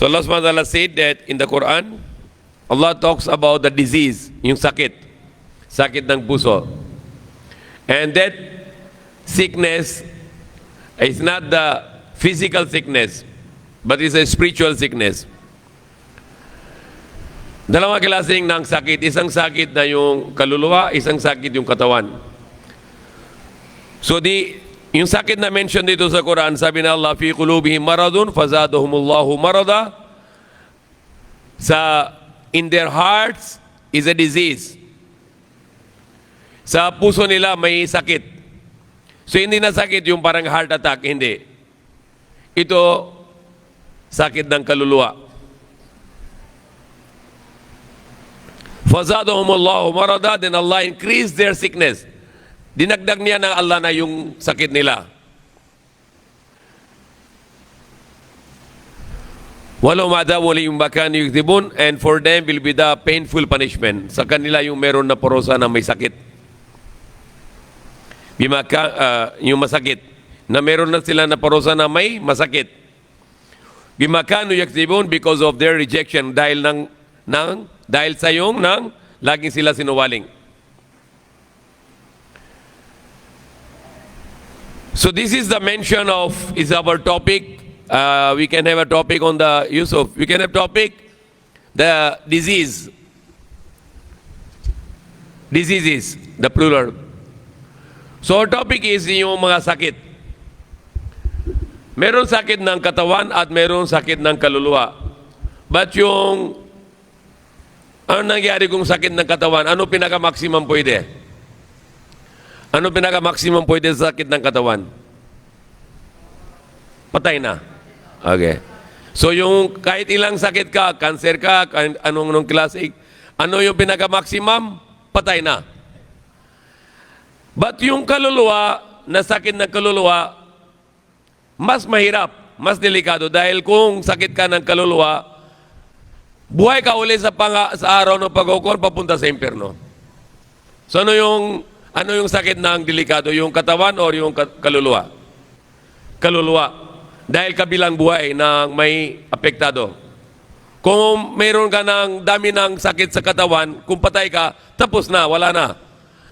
So Allah subhanahu wa ta'ala said that in the Quran, Allah talks about the disease, yung sakit. Sakit ng puso. And that sickness is not the physical sickness, but it's a spiritual sickness. Dalawang klaseng ng sakit. Isang sakit na yung kaluluwa, isang sakit yung katawan. So yung sakit na mention dito sa Quran, sabi na Allah, fi qulubihim maradun, fazadahumullahu marada. In their hearts is a disease. Sa puso nila may sakit. So hindi na sakit yung parang heart attack, hindi. Ito, sakit ng kaluluwa. Fazadahumullahu marada, then Allah increased their sickness. Dinagdag niya ng Allah na yung sakit nila. Walau ma'adabu li yumbakan yuktibun, and for them will be the painful punishment. Sa kanila yung meron na porosa na may sakit. Yung masakit. Na meron na sila na porosa na may masakit. Bimakanu yaktibun, because of their rejection, dahil dahil sa yung laging sila sinuwaling. So this is the mention of, is our topic. We can have a topic on the use of, we can have topic, the disease. Diseases, the plural. So our topic is yung mga sakit. Meron sakit ng katawan at meron sakit ng kaluluwa. But ano nangyari kung sakit ng katawan? Ano pinaka-maximum pwede? Ano pinaka-maximum pwede sa sakit ng katawan? Patay na. Okay. So yung kahit ilang sakit ka, cancer ka, anong klase, ano yung pinaka-maximum? Patay na. But yung kaluluwa, na sakit ng kaluluwa, mas mahirap, mas delikado. Dahil kung sakit ka ng kaluluwa, buhay ka uli sa araw ng pag-ukol, papunta sa impyerno. So ano yung sakit ng delikado? Yung katawan o yung kaluluwa? Kaluluwa. Dahil kabilang buhay na may apektado. Kung mayroon ka ng dami ng sakit sa katawan, kung patay ka, tapos na, wala na.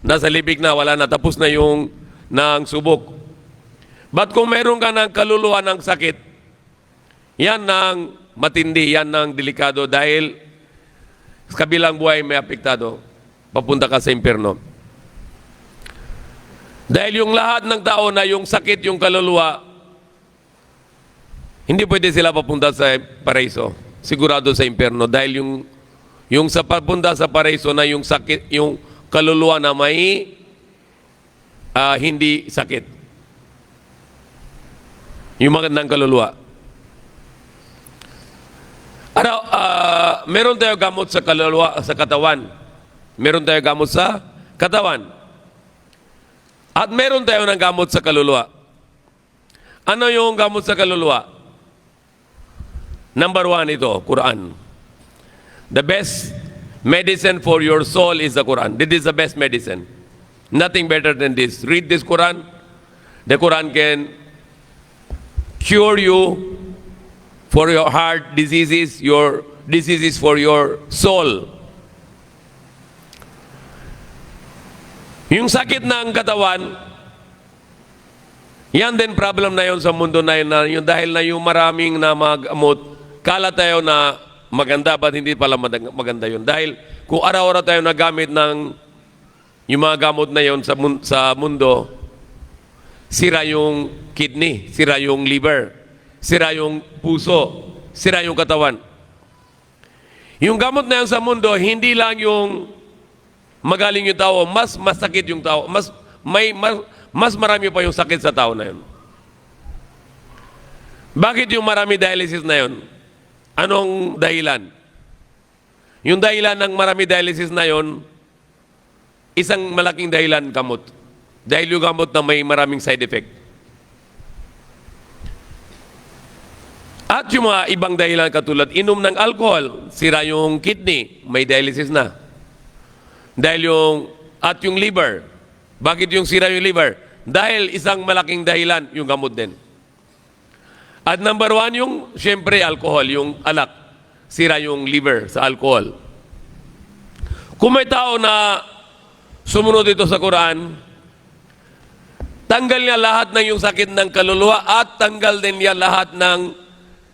Nasa libig na, wala na, tapos na yung ng subok. But kung mayroon ka ng kaluluwa ng sakit, yan ng matindi, yan ng delikado dahil sa kabilang buhay may apektado. Papunta ka sa impyerno. Dahil yung lahat ng tao na yung sakit, yung kaluluwa, hindi pwede sila papunta sa paraiso. Sigurado sa impyerno. Dahil yung sa papunta sa paraiso na yung sakit, yung kaluluwa na may hindi sakit. Yung magandang kaluluwa. Meron tayo gamot sa kaluluwa, sa katawan. Meron tayo gamot sa katawan. At meron tayo ng gamot sa kaluluwa. Ano yung gamot sa kaluluwa? Number 1 ito, Quran. The best medicine for your soul is the Quran. This is the best medicine. Nothing better than this. Read this Quran. The Quran can cure you for your heart diseases, your diseases for your soul. Yung sakit ng katawan, yan din problem na yon sa mundo na yun, dahil na yung maraming na magamot, kala tayo na maganda, ba't hindi pala maganda yun? Dahil kung araw-araw tayo nagamit ng yung mga gamot na yon sa mundo, sira yung kidney, sira yung liver, sira yung puso, sira yung katawan. Yung gamot na yun sa mundo, hindi lang yung magaling yung tao, mas masakit yung tao, mas marami pa yung sakit sa tao na yun. Bakit yung marami dialysis na yun? Anong dahilan? Yung dahilan ng marami dialysis na yun, isang malaking dahilan gamot. Dahil yung gamot na may maraming side effect. At yung mga ibang dahilan katulad, inom ng alcohol, sira yung kidney, may dialysis na. Dahil at yung liver, bakit yung sira yung liver? Dahil isang malaking dahilan, yung gamot din. At number one, yung siyempre alcohol, yung alak. Sira yung liver sa alcohol. Kung may tao na sumunod ito sa Quran, tanggal niya lahat ng yung sakit ng kaluluwa at tanggal din niya lahat ng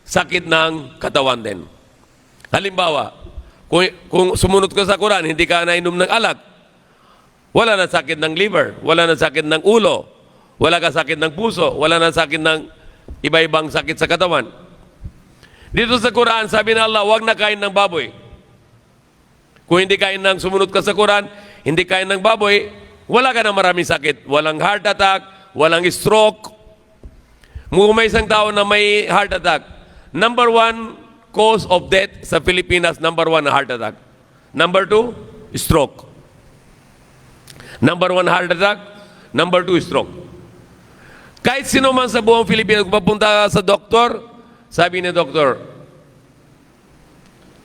sakit ng katawan din. Halimbawa, kung sumunod ka sa Quran, hindi ka nainom ng alak, wala na sakit ng liver, wala na sakit ng ulo, wala ka sakit ng puso, wala na sakit ng iba-ibang sakit sa katawan. Dito sa Quran, sabi ng Allah, huwag na kain ng baboy. Kung hindi kain ng sumunod ka sa Quran, hindi kain ng baboy, wala ka na maraming sakit. Walang heart attack, walang stroke. Kung may isang tao na may heart attack, number one cause of death sa Pilipinas, number one, heart attack. Number two, stroke. Number one, heart attack. Number two, stroke. Kahit sino man sa buong Pilipinas, kung papunta sa doktor, sabi ni doktor,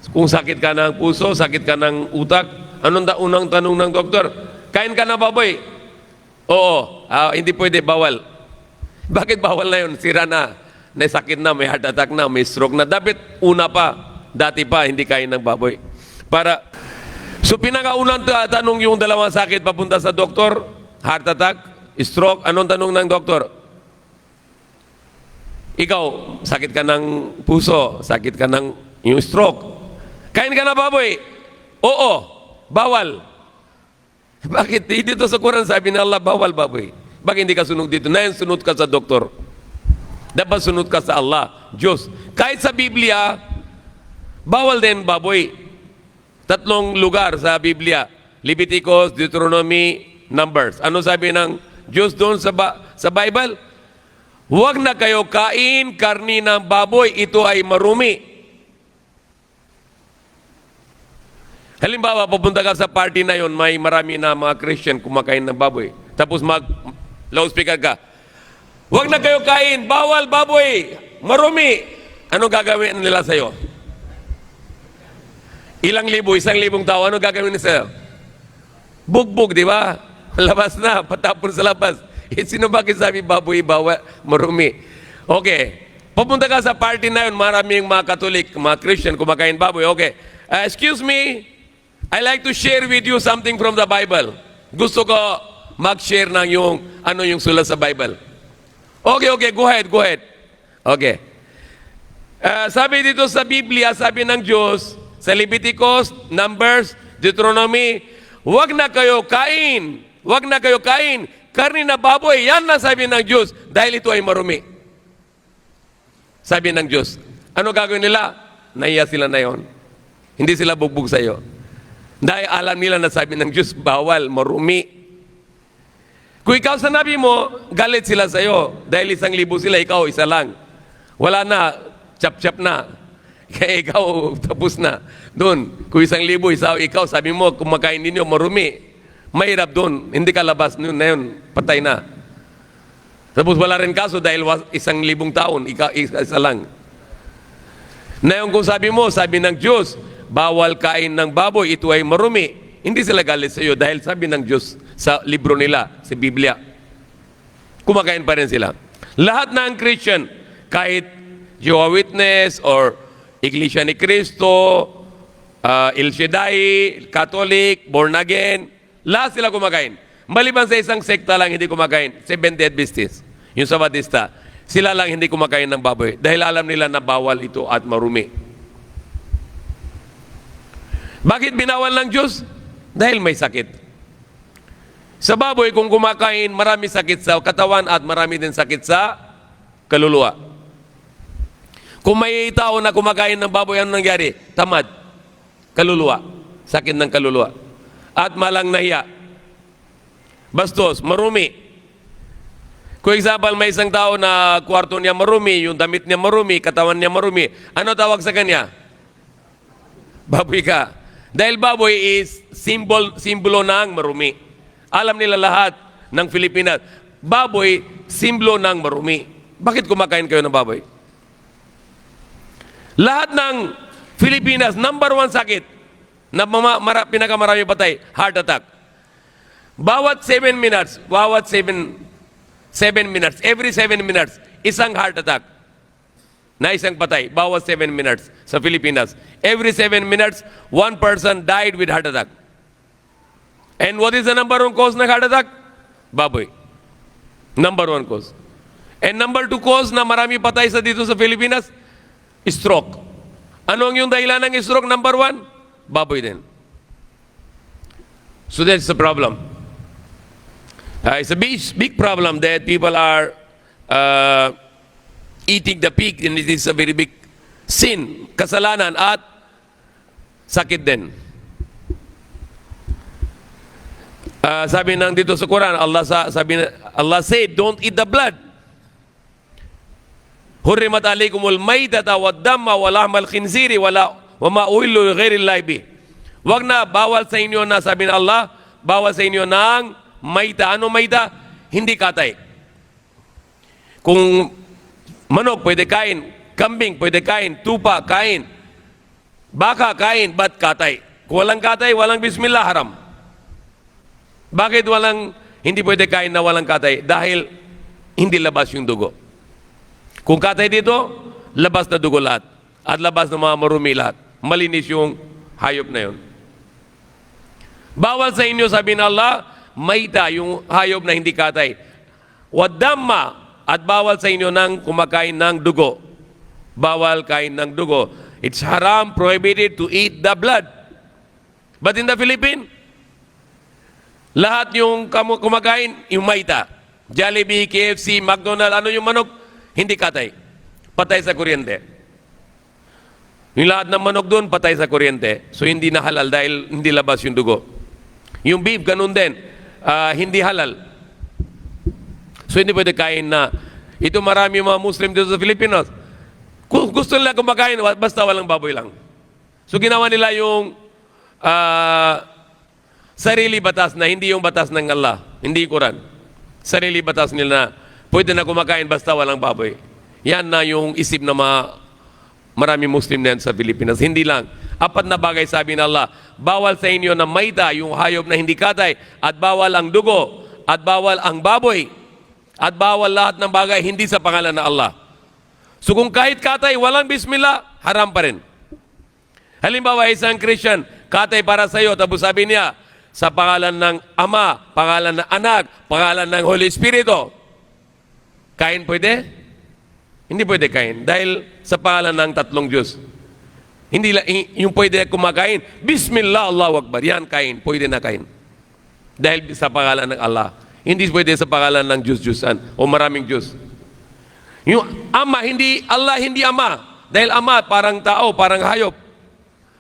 kung sakit ka ng puso, sakit ka ng utak, anong unang tanong ng doktor? Kain ka na baboy? Oo. Hindi pwede, bawal. Bakit bawal na yun? Sira na. May sakit na, may heart attack na, may stroke na. Dapat una pa, dati pa, hindi kain ng baboy. So pinakaunang tanong yung dalawang sakit papunta sa doktor, heart attack, stroke, anong tanong ng doktor? Ikaw, sakit ka ng puso, sakit ka ng yung stroke. Kain ka na baboy? Oo, bawal. Bakit? Dito sa Quran sabi ng Allah, bawal baboy. Bakit hindi ka sunod dito? Na sunod ka sa doktor. Dapat sunod ka sa Allah, Diyos. Kahit sa Biblia, bawal din baboy. 3 lugar sa Biblia. Leviticus, Deuteronomy, Numbers. Ano sabi ng Diyos doon sa Bible? Huwag na kayo kain karni ng baboy, ito ay marumi. Halimbawa, pupunta ka sa party na yon, may marami na mga Christian kumakain ng baboy. Tapos loudspeaker ka, huwag na kayo kain, bawal baboy, marumi. Ano gagawin nila sa'yo? Ilang libo, 1,000 tao, ano gagawin nila sa'yo? Bugbog, di ba? Labas na, patapon sa labas. Sino bakit sabi baboy, bawal, marumi? Okay, pupunta ka sa party na yun, maraming mga Katolik, mga Christian kumakain baboy. Okay, excuse me, I like to share with you something from the Bible. Gusto ko mag-share ng yung sulat sa Bible. Okay, go ahead. Okay. Sabi dito sa Biblia, sabi ng Diyos, sa Leviticus, Numbers, Deuteronomy, huwag na kayo kain, karni na baboy, yan na sabi ng Diyos, dahil ito ay marumi. Sabi ng Diyos, ano gagawin nila? Nahiya sila na yon. Hindi sila bugbog sa iyo. Dahil alam nila na sabi ng Diyos, bawal, marumi. Kung ikaw sa nabi mo, galit sila sa iyo. Dahil 1,000 sila, ikaw isa lang. Wala na, chap-chap na. Kaya ikaw, tapos na. Doon, kung 1,000, ikaw, sabi mo, kumakain ninyo, marumi. Mahirap doon, hindi ka labas na yun, patay na. Tapos wala rin kaso dahil 1,000 taon, isa lang. Na yung kung sabi mo, sabi ng Diyos, bawal kain ng baboy, ito ay marumi. Hindi sila galit sa iyo dahil sabi ng Diyos sa libro nila, sa Biblia. Kumakain pa rin sila. Lahat ng Christian, kahit Jehovah's Witness or Iglesia ni Cristo, El Shaddai, Catholic, Born Again, lahat sila kumakain. Maliban sa isang sekta lang hindi kumakain, Seventh-day Adventist, yung Sabadista, sila lang hindi kumakain ng baboy dahil alam nila na bawal ito at marumi. Bakit binawal ng Diyos? Dahil may sakit. Sa baboy, kung kumakain, marami sakit sa katawan at marami din sakit sa kaluluwa. Kung may tao na kumakain ng baboy, ano nangyari? Tamad. Kaluluwa. Sakit ng kaluluwa. At malang nahiya. Bastos, marumi. Kung example, may isang tao na kwarto niya marumi, yung damit niya marumi, katawan niya marumi, ano tawag sa kanya? Baboy ka. Dahil baboy is simbolo ng marumi. Alam nila lahat ng Pilipinas, baboy, simbolo ng marumi. Bakit kumakain kayo ng baboy? Lahat ng Pilipinas, number 1 sakit na pinakamarami patay, heart attack. Bawat 7 minutes, every 7 minutes, isang heart attack. na isang patay, bawat 7 minutes sa Pilipinas. Every 7 minutes, one person died with heart attack. And what is the number one cause ng heart attack? Baboy. Number one cause. And number 2 cause na marami patay sa dito sa Pilipinas? Stroke. Ano ang yung dahilan ng stroke? Number 1? Baboy din. So that's the problem. It's a big problem that people are eating the pig, and it is a very big sin, kasalanan at sakit din. Sabi nang dito sa Quran, Allah said, don't eat the blood. Hurrimat alaykumul maydata wad damma wa lahmal khinziri wa ma uhillu li ghairillahi bi. Wag na, bawal sa inyo na, sabi ng Allah, bawal sa inyo ng mayta. Ano mayta? Hindi katay. Kung manok, pwede kain. Kambing, pwede kain. Tupa, kain. Baka, kain. Ba't katay? Kung walang katay, walang bismillah, haram. Bakit hindi pwede kain na walang katay? Dahil hindi labas yung dugo. Kung katay dito, labas na dugo lahat. At labas na mga marumi lahat. Malinis yung hayop na yun. Bawal sa inyo, sabi ng Allah, mayta, yung hayop na hindi katay. Wadamma, at bawal sa inyo ng kumakain ng dugo. Bawal kain ng dugo. It's haram, prohibited to eat the blood. But in the Philippines, lahat yung kumakain, yung mayta. Jollibee, KFC, McDonald's, ano yung manok? Hindi katay. Patay sa kuryente. Yung lahat ng manok doon, patay sa kuryente. So hindi na halal dahil hindi labas yung dugo. Yung beef, ganun din. Hindi halal. So hindi pwede kain na. Ito marami mga Muslim dito sa Pilipinas. Gusto nila kumakain, basta walang baboy lang. So ginawa nila yung sarili batas na hindi yung batas ng Allah. Hindi Quran. Sarili batas nila na pwede na kumakain basta walang baboy. Yan na yung isip na marami Muslim na sa Pilipinas. Hindi lang. 4 na bagay sabi ng Allah. Bawal sa inyo na mayta, yung hayop na hindi katay, at bawal ang dugo, at bawal ang baboy, at bawal lahat ng bagay hindi sa pangalan ng Allah. So kung kahit katay, walang bismillah, haram pa rin. Halimbawa, isang Christian, katay para sa iyo, tapos sabi niya, sa pangalan ng Ama, pangalan ng Anak, pangalan ng Holy Espiritu, kain pwede? Hindi pwede kain. Dahil sa pangalan ng 3 Diyos. Hindi yung pwede kumakain, Bismillah, Allahu Akbar, yan kain, pwede na kain. Dahil sa pangalan ng Allah. Hindi pwede sa pangalan ng Diyos-Diyusan o maraming Diyos. Yung Ama, Allah hindi Ama. Dahil Ama, parang tao, parang hayop.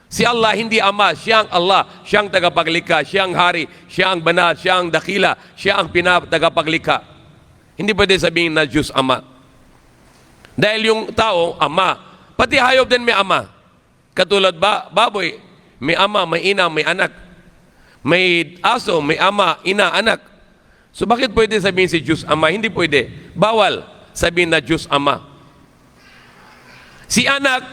Si Allah hindi Ama, siyang Allah, siyang tagapaglikha, siyang hari, siyang banal, siyang dakila, siya ang tagapaglikha. Hindi pwede sabihin na Diyos Ama. Dahil yung tao, Ama. Pati hayop din may Ama. Katulad baboy, may ama, may ina, may anak. May aso, may ama, ina, anak. So bakit pwede sabihin si Diyos Ama? Hindi pwede. Bawal sabihin na Diyos Ama. Si anak,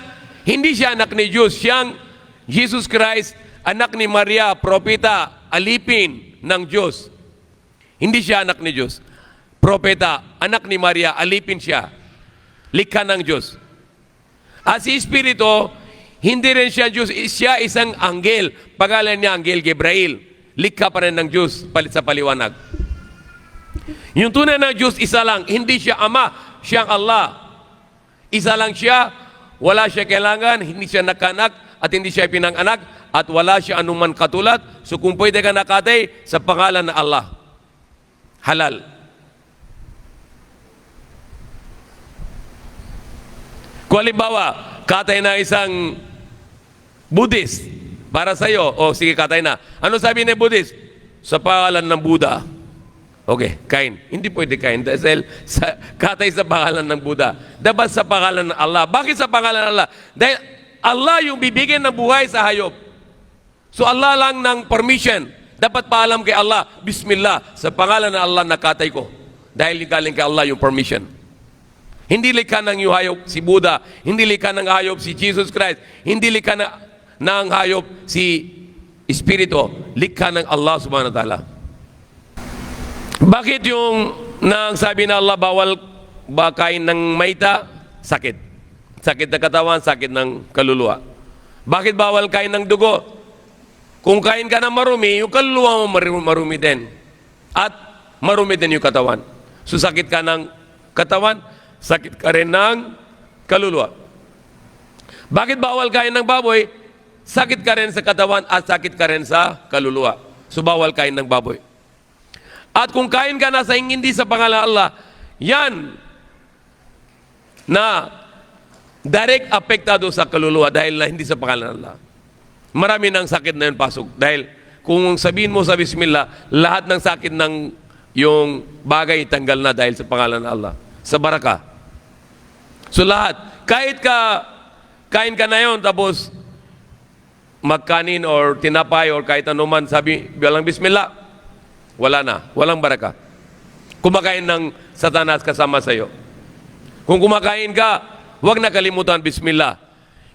hindi siya anak ni Diyos. Siyang Jesus Christ, anak ni Maria, propeta, alipin ng Diyos. Hindi siya anak ni Diyos. Propeta, anak ni Maria, alipin siya. Likha ng Diyos. At si Espiritu, hindi rin siya Diyos, siya isang anghel. Pangalan niya, Anghel Gabriel. Likha pa rin ng Diyos, palit sa paliwanag. Yung tunay na Diyos, isa lang. Hindi siya Ama, siyang Allah. Isa lang siya, wala siya kailangan, hindi siya nakanak, at hindi siya pinanganak, at wala siya anuman katulad. So kung pwede ka nakatay, sa pangalan na Allah. Halal. Kung halimbawa, katay na isang Buddhist para sa iyo, sige katay na. Ano sabi ni Buddhist? Sa pangalan ng Buddha. Okay, kain. Hindi pwede kain dahil katay sa pangalan ng Buddha. Dapat sa pangalan ng Allah. Bakit sa pangalan ng Allah? Dahil Allah yung bibigyan ng buhay sa hayop. So Allah lang ng permission. Dapat paalam kay Allah, Bismillah, sa pangalan ng Allah nakatay ko. Dahil galing kay Allah yung permission. Hindi likha ng yung hayop si Buddha. Hindi likha ng hayop si Jesus Christ. Hindi likha ng hayop si Espiritu. Likha ng Allah subhanahu wa ta'ala. Bakit yung nang sabi na Allah bawal ba kain ng mayta? Sakit. sakit ng katawan, sakit ng kaluluwa. Bakit bawal kain ng dugo? Kung kain ka ng marumi, yung kaluluwa mo marumi din. At marumi din yung katawan. So sakit ka ng katawan, sakit ka rin ng kaluluwa. Bakit bawal kain ng baboy? Sakit ka rin sa katawan at sakit ka rin sa kaluluwa. So bawal kain ng baboy. At kung kain ka na sa hindi sa pangalan Allah, yan na direct apektado sa kaluluwa dahil na hindi sa pangalan Allah. Marami ng sakit na yun pasok. Dahil kung sabihin mo sa Bismillah, lahat ng sakit ng yung bagay tanggal na dahil sa pangalan ng Allah. Sa baraka. So lahat. Kahit kain ka na yun, tapos magkanin or tinapay or kahit anuman, sabi, bilang Bismillah, wala na. Walang baraka. Kumakain ng Satanas kasama sa'yo. Kung kumakain ka, huwag na kalimutan Bismillah.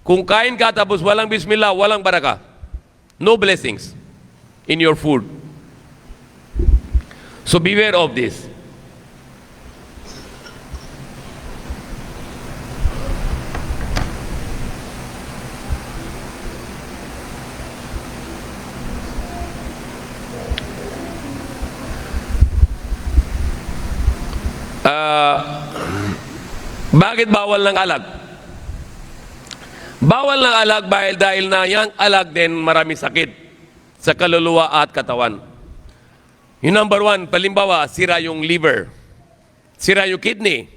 Kung kain ka tapos walang Bismillah, walang baraka. No blessings in your food. So beware of this. Bakit bawal ng alag? Bawal ng alag dahil na yung alag din marami sakit sa kaluluwa at katawan. Yung number one, palimbawa, sira yung liver, sira yung kidney,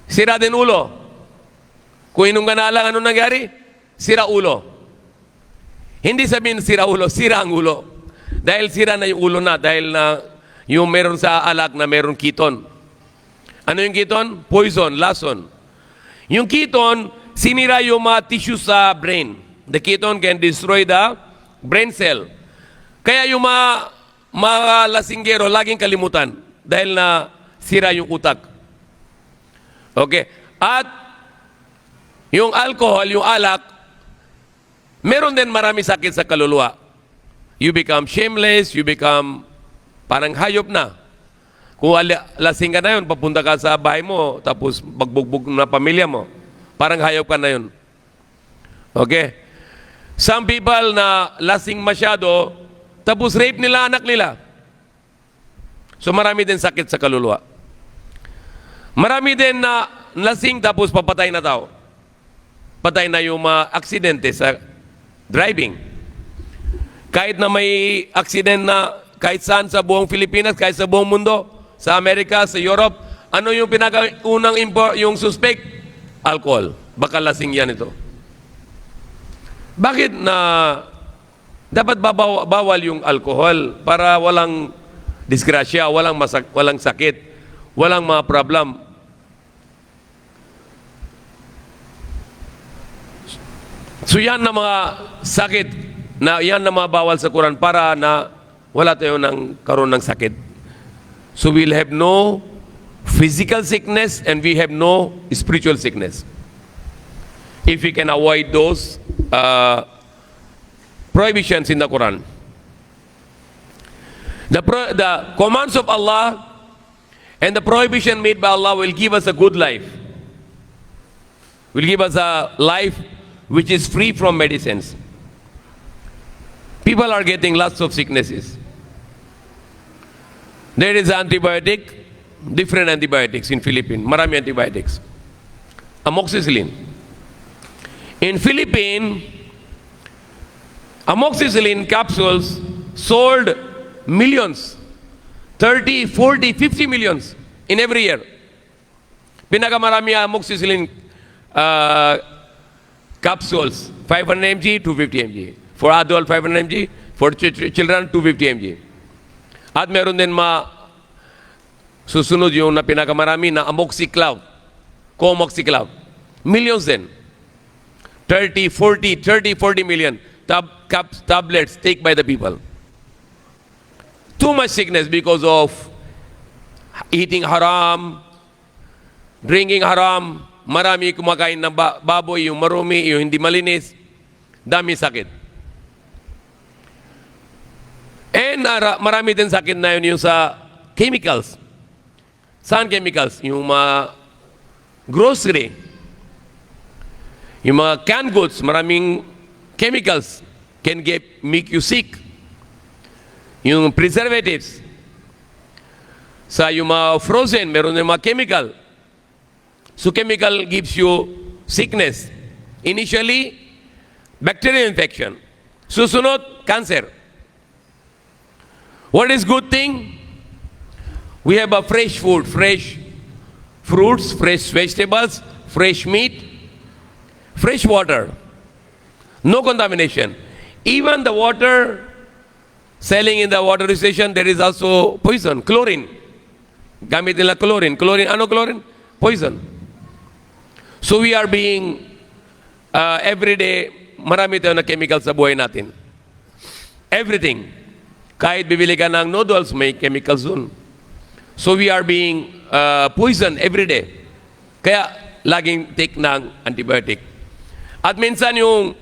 sira din ulo. Kung inom ka na alang, anong nangyari? Sira ulo. Hindi sabihin sira ulo, sira ang ulo. Dahil sira na yung ulo na, dahil na yung meron sa alag na meron keton. Ano yung keton? Poison, lason. Yung keton, sinira yung mga tissue sa brain. The keton can destroy the brain cell. Kaya yung mga lasinggero, laging kalimutan. Dahil na sira yung utak. Okay. At yung alcohol, yung alak, meron din marami sakit sa kaluluwa. You become shameless, you become parang hayop na. Kung lasing ka na yun, papunta ka sa bahay mo, tapos magbugbog na pamilya mo. Parang hayop ka na yun. Okay? Some people na lasing masyado, tapos rape nila anak nila. So marami din sakit sa kaluluwa. Marami din na lasing tapos papatay na tao. Patay na yung mga aksidente sa driving. Kahit na may aksidente na kahit saan sa buong Pilipinas, kahit sa buong mundo, sa Amerika, sa Europe, ano yung pinakaunang yung suspect? Alcohol. Baka lasing yan ito. Bakit na dapat bawal yung alcohol para walang disgrasya, walang sakit, walang mga problem? So yan na mga sakit na yan na mga bawal sa Quran para na wala tayo ng karoon ng sakit. So we'll have no physical sickness and we have no spiritual sickness. If we can avoid those prohibitions in the Quran. The commands of Allah and the prohibition made by Allah will give us a good life. Will give us a life which is free from medicines. People are getting lots of sicknesses. There is antibiotic, different antibiotics in Philippines. Marami antibiotics. Amoxicillin. In Philippines, amoxicillin capsules sold millions. 30, 40, 50 millions in every year. Pinakamarami amoxicillin capsules. 500 mg, 250 mg. For adult, 500 mg. For children, 250 mg. At meron din susunod yung na pinakamarami na amoxiclav, co-amoxiclav. Millions din. 30, 40 million tablets taken by the people. Too much sickness because of eating haram, drinking haram, marami kumakain ng baboy, yung marumi, yung hindi malinis, dami sakit. And marami din sakit na yun yung sa chemicals. Saan chemicals? Yung mga grocery. Yung mga canned goods, maraming chemicals can make you sick. Yung preservatives. Sa yung mga frozen, meron yung mga chemical. So chemical gives you sickness. Initially, bacterial infection. Susunod, cancer. What is good thing? We have a fresh food, fresh fruits, fresh vegetables, fresh meat, fresh water. No contamination. Even the water selling in the water station, there is also poison, chlorine. Gamit nila chlorine. Chlorine, ano chlorine? Poison. So we are being, every day, marami tayo na chemical sa buhay natin. Everything. Kahit bibili ka ng noodles, may chemicals dun. So we are being poisoned every day. Kaya, laging take ng antibiotic. At minsan yung,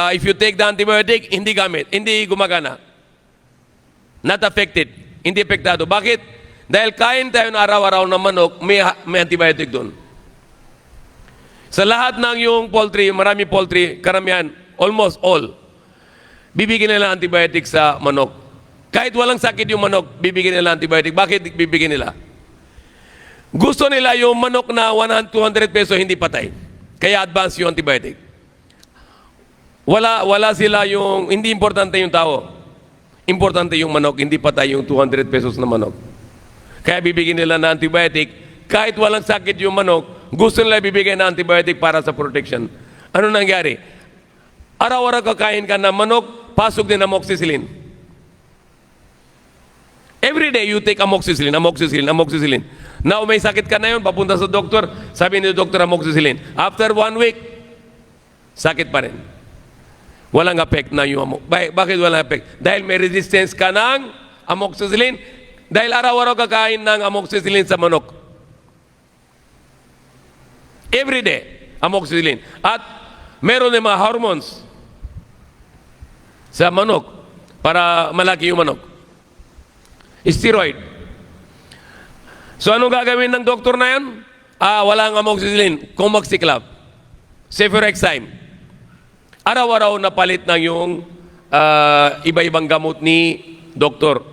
if you take the antibiotic, hindi gamit, hindi gumagana. Not affected. Hindi epektado. Bakit? Dahil kain tayo na araw-araw ng manok, may antibiotic doon. Sa lahat ng yung poultry, marami poultry, karamihan, almost all, bibigyan nila antibiotic sa manok. Kahit walang sakit yung manok, bibigyan nila antibiotic. Bakit bibigyan nila? Gusto nila yung manok na 100, 200 peso hindi patay. Kaya advance yung antibiotic. Wala sila yung, hindi importante yung tao. Importante yung manok, hindi patay yung 200 pesos na manok. Kaya bibigyan nila ng antibiotic. Kahit walang sakit yung manok, gusto nila bibigyan ng antibiotic para sa protection. Ano nangyari? Araw-araw kakain ka ng manok, pasok din amoxicillin. Every day you take amoxicillin. Now may sakit ka na yun, papunta sa doktor, sabi ni doktor amoxicillin. After 1 week, sakit pa rin. Walang effect na yung Bakit walang effect? Dahil may resistance ka ng amoxicillin. Dahil araw-araw kakain ng amoxicillin sa manok. Every day, amoxicillin. At meron din mga hormones sa manok para malaki yung manok. Steroid. So anong gagawin ng doktor na yan? Walang amoxicillin. Comoxiclav. Cefuroxime. Araw-araw napalit ng yung iba-ibang gamot ni doktor.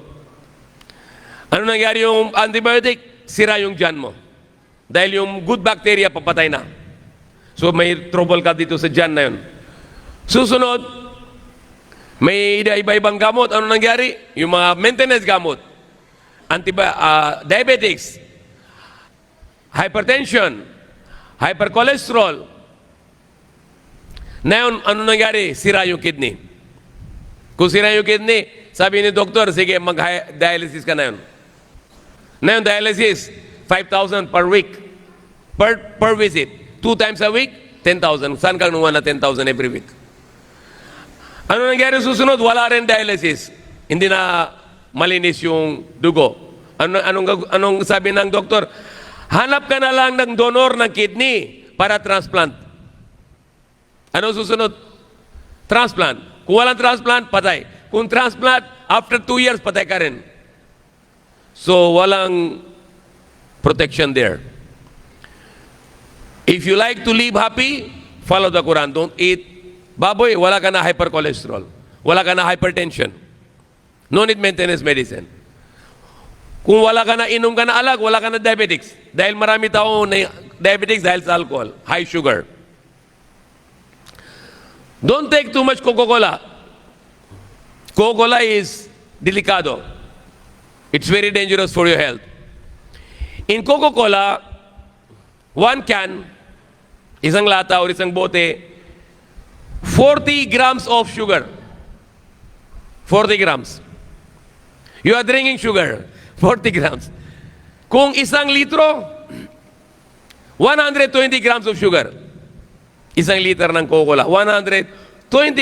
Ano nangyari yung antibiotic? Sira yung tiyan mo. Dahil yung good bacteria papatay na. So may trouble ka dito sa tiyan na yun. Susunod, may iba-ibang gamot. Ano nangyari? Yung mga maintenance gamot. Diabetics, hypertension, hypercholesterol. Ngayon, ano nangyari? Sira yung kidney. Kung sira yung kidney, sabi ni doktor, sige, mag-dialysis ka na yun. Ngayon, dialysis, 5,000 per week. Per visit. 2 times a week, 10,000. Saan kang naman na 10,000 every week? Ano nangyari susunod? Wala rin dialysis. Hindi na malinis yung dugo. Anong sabi ng doktor? Hanap ka na lang ng donor ng kidney para transplant. Ano susunod? Transplant. Kung walang transplant, patay. Kung transplant, after 2 years, patay ka rin. So, walang protection there. If you like to live happy, follow the Quran. Don't eat baboy, wala ka na hypercholesterol. Wala ka na hypertension. No need maintenance medicine. Kung wala ka na, inom ka na alag, wala ka na diabetics. Dahil marami tao na diabetics dahil sa alcohol, high sugar. Don't take too much Coca-Cola. Coca-Cola is delicado. It's very dangerous for your health. In Coca-Cola, 1 can, isang lata o isang bote, 40 grams of sugar. 40 grams. You are drinking sugar. 40 grams. Kung isang litro, 120 grams of sugar. Isang liter ng Coca-Cola. 120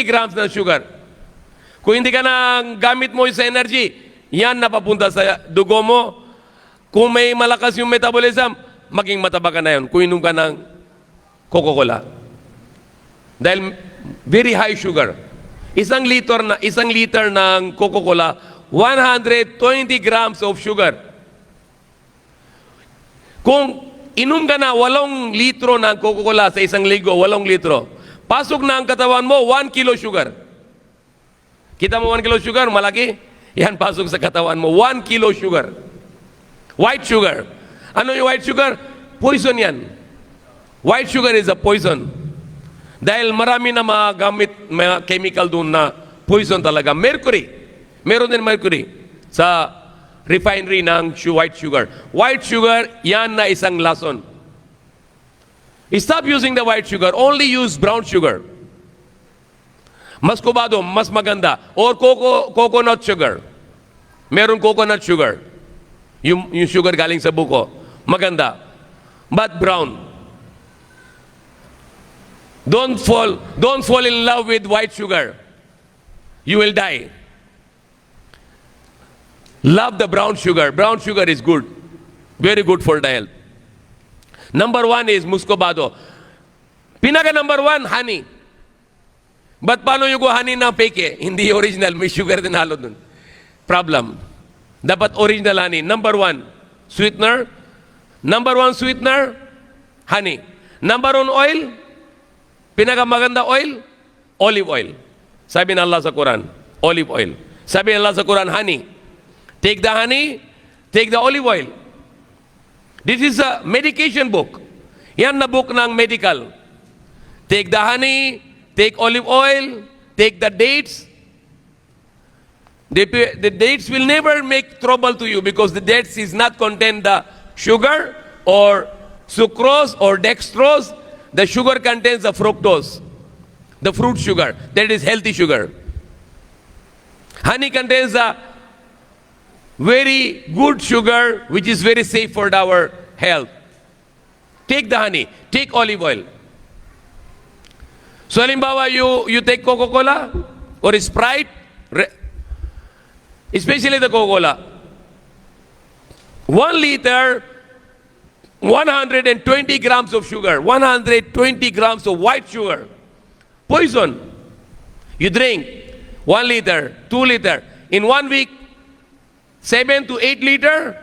grams ng sugar. Kung hindi ka nang gamit mo sa energy, yan napapunta sa dugo mo. Kung may malakas yung metabolism, maging mataba ka na yun. Kung inom ka ng Coca-Cola. Dahil very high sugar. Isang liter ng Coca-Cola, 120 grams of sugar. Kung inom ka na 8 litro ng Coca-Cola sa isang linggo, 8 litro. Pasok na ang katawan mo, 1 kilo sugar. Kita mo 1 kilo sugar, malaki? Yan, pasok sa katawan mo, 1 kilo sugar. White sugar. Ano yung white sugar? Poison yan. White sugar is a poison. Dahil marami na mga gamit, mga chemical doon na poison talaga. Mercury. Meron din mercury sa refinery ng white sugar. White sugar, yan na isang lason. Stop using the white sugar. Only use brown sugar. Mas kubado, mas maganda. Or coconut sugar. Meron coconut sugar. Yung sugar galing sa buko. Maganda. But brown. Don't fall in love with white sugar. You will die. Love the brown sugar. Brown sugar is good. Very good for the health. Number 1 is muscovado. Pinaka number 1, honey. But paano yung honey na fake? Hindi original. May sugar din halo dun. Problem. Dapat original honey. Number 1, sweetener. Number 1 sweetener, honey. Number 1 oil, pinakamaganda oil, olive oil. Sabi ng Allah sa Quran, olive oil. Sabi ng Allah sa Quran, honey. Take the honey, take the olive oil. This is a medication book. Yan na book ng medical. Take the honey, take olive oil, take the dates. The dates will never make trouble to you because the dates is not contain the sugar or sucrose or dextrose. The sugar contains the fructose, the fruit sugar. That is healthy sugar. Honey contains the very good sugar which is very safe for our health. Take the honey, take olive oil. So halimbawa you take Coca-Cola or Sprite, especially the Coca-Cola. 1 liter, 120 grams of sugar, 120 grams of white sugar. Poison. You drink 1 liter, 2 liter. In 1 week, 7 to 8 liter,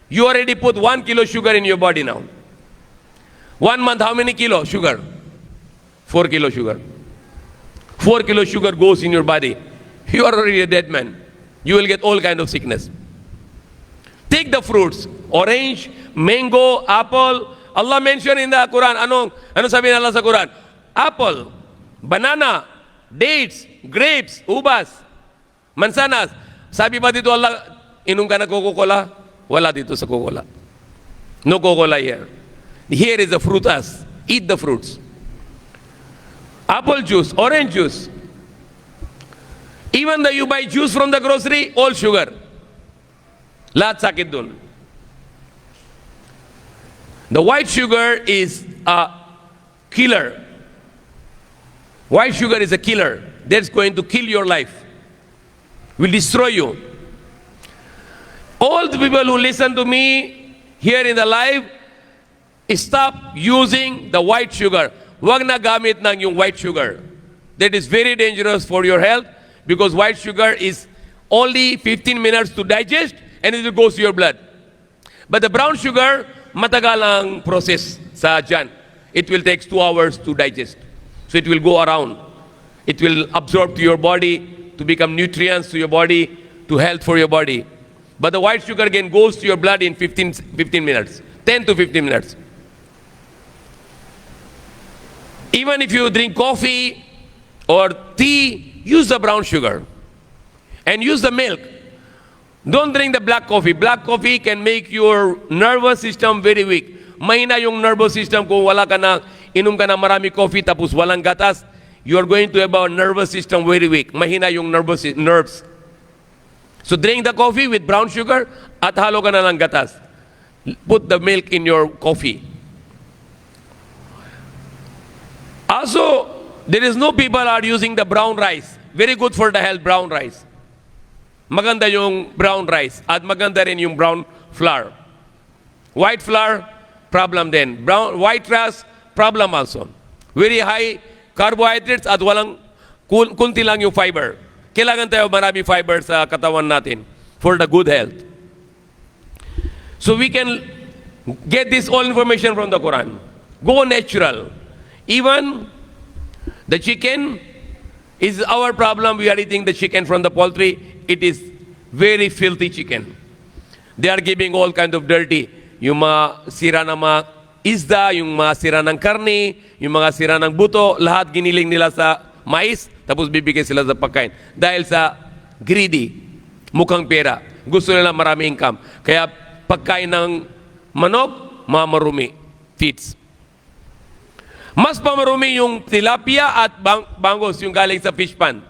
you already put 1 kilo sugar in your body now. 1 month, how many kilo sugar? 4 kilo sugar. 4 kilo sugar goes in your body. You are already a dead man. You will get all kind of sickness. Take the fruits, orange, mango, apple. Allah mentioned in the Quran, ano sabi ng Allah sa Quran? Apple, banana, dates, grapes, ubas, mansanas. Sabi ba dito Allah, inom ka na Coca-Cola? Wala dito sa Coca-Cola. No Coca-Cola here. Here is the frutas. Eat the fruits. Apple juice, orange juice. Even though you buy juice from the grocery, all sugar. Lahat sakit dun. The white sugar is a killer. White sugar is a killer. That's going to kill your life. Will destroy you. All the people who listen to me here in the live, stop using the white sugar. Huwag na gamit ng yung white sugar. That is very dangerous for your health because white sugar is only 15 minutes to digest and it will go to your blood. But the brown sugar, matagal ang process sa tiyan. It will take 2 hours to digest. So it will go around. It will absorb to your body to become nutrients to your body, to health for your body. But the white sugar again goes to your blood in 15 minutes, 10 to 15 minutes. Even if you drink coffee or tea, use the brown sugar. And use the milk. Don't drink the black coffee. Black coffee can make your nervous system very weak. Mahina yung nervous system kung wala ka na, inom ka na marami coffee tapos walang gatas, you are going to have a nervous system very weak. Mahina yung nerves. So drink the coffee with brown sugar at halo ka na ng gatas. Put the milk in your coffee. Also, there is no people are using the brown rice. Very good for the health, brown rice. Maganda yung brown rice at maganda rin yung brown flour. White flour, problem din. White rice, problem also. Very high carbohydrates at walang kunti lang yung fiber. Kailangan tayo marami fiber sa katawan natin for the good health. So we can Get this all information from the Quran. Go natural. Even the chicken is our problem. We are eating the chicken from the poultry. It is very filthy chicken. They are giving all kind of dirty. Yung mga sira ng mga isda, yung mga sira ng karne, yung mga sira ng buto, lahat giniling nila sa mais, tapos bibigyan sila sa pagkain. Dahil sa greedy, mukhang pera. Gusto nila marami income. Kaya pagkain ng manok, mamarumi, feeds. Mas pamarumi yung tilapia at bangus, yung galing sa fish pan.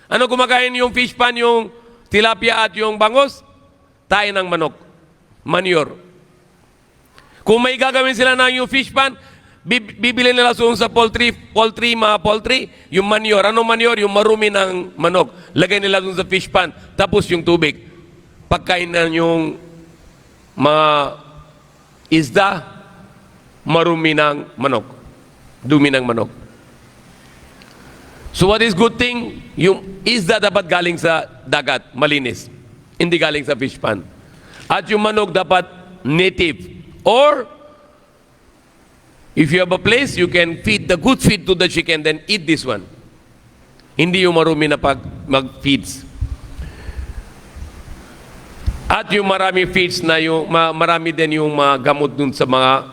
Ano kumakain yung fish pan, yung tilapia at yung bangus? Tayo ng manok. Manure. Kung may gagawin sila na yung fish pan, bibili nila sa poultry, yung manure. Ano manure? Yung marumi ng manok. Lagay nila doon sa fish pan. Tapos yung tubig. Pagkain na yung mga isda, marumi ng manok. Dumi ng manok. So what is good thing? Yung isda dapat galing sa dagat, malinis. Hindi galing sa fish pan. At yung manok dapat native. Or, if you have a place, you can feed the good feed to the chicken, then eat this one. Hindi yung marumi na mag-feeds. At yung marami feeds na yung, marami din yung mga gamot dun sa mga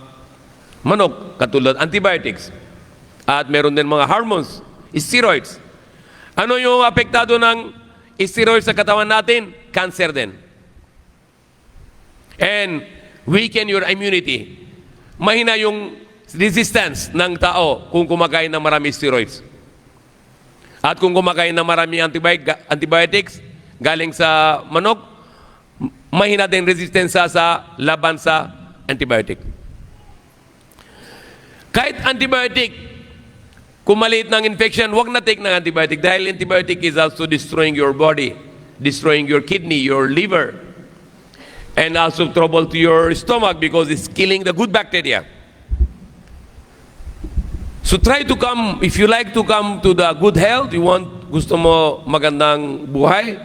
manok, katulad antibiotics. At meron din mga hormones, steroids. Ano yung apektado ng steroids sa katawan natin? Cancer din. And weaken your immunity. Mahina yung resistance ng tao kung kumakain ng marami steroids. At kung kumakain ng marami antibiotics galing sa manok, mahina din resistensya sa laban sa antibiotic. Kahit antibiotic, kung maliit ng infection, huwag na take ng antibiotic dahil antibiotic is also destroying your body, destroying your kidney, your liver, and also trouble to your stomach because it's killing the good bacteria. So try to come, if you like to come to the good health, gusto mo magandang buhay,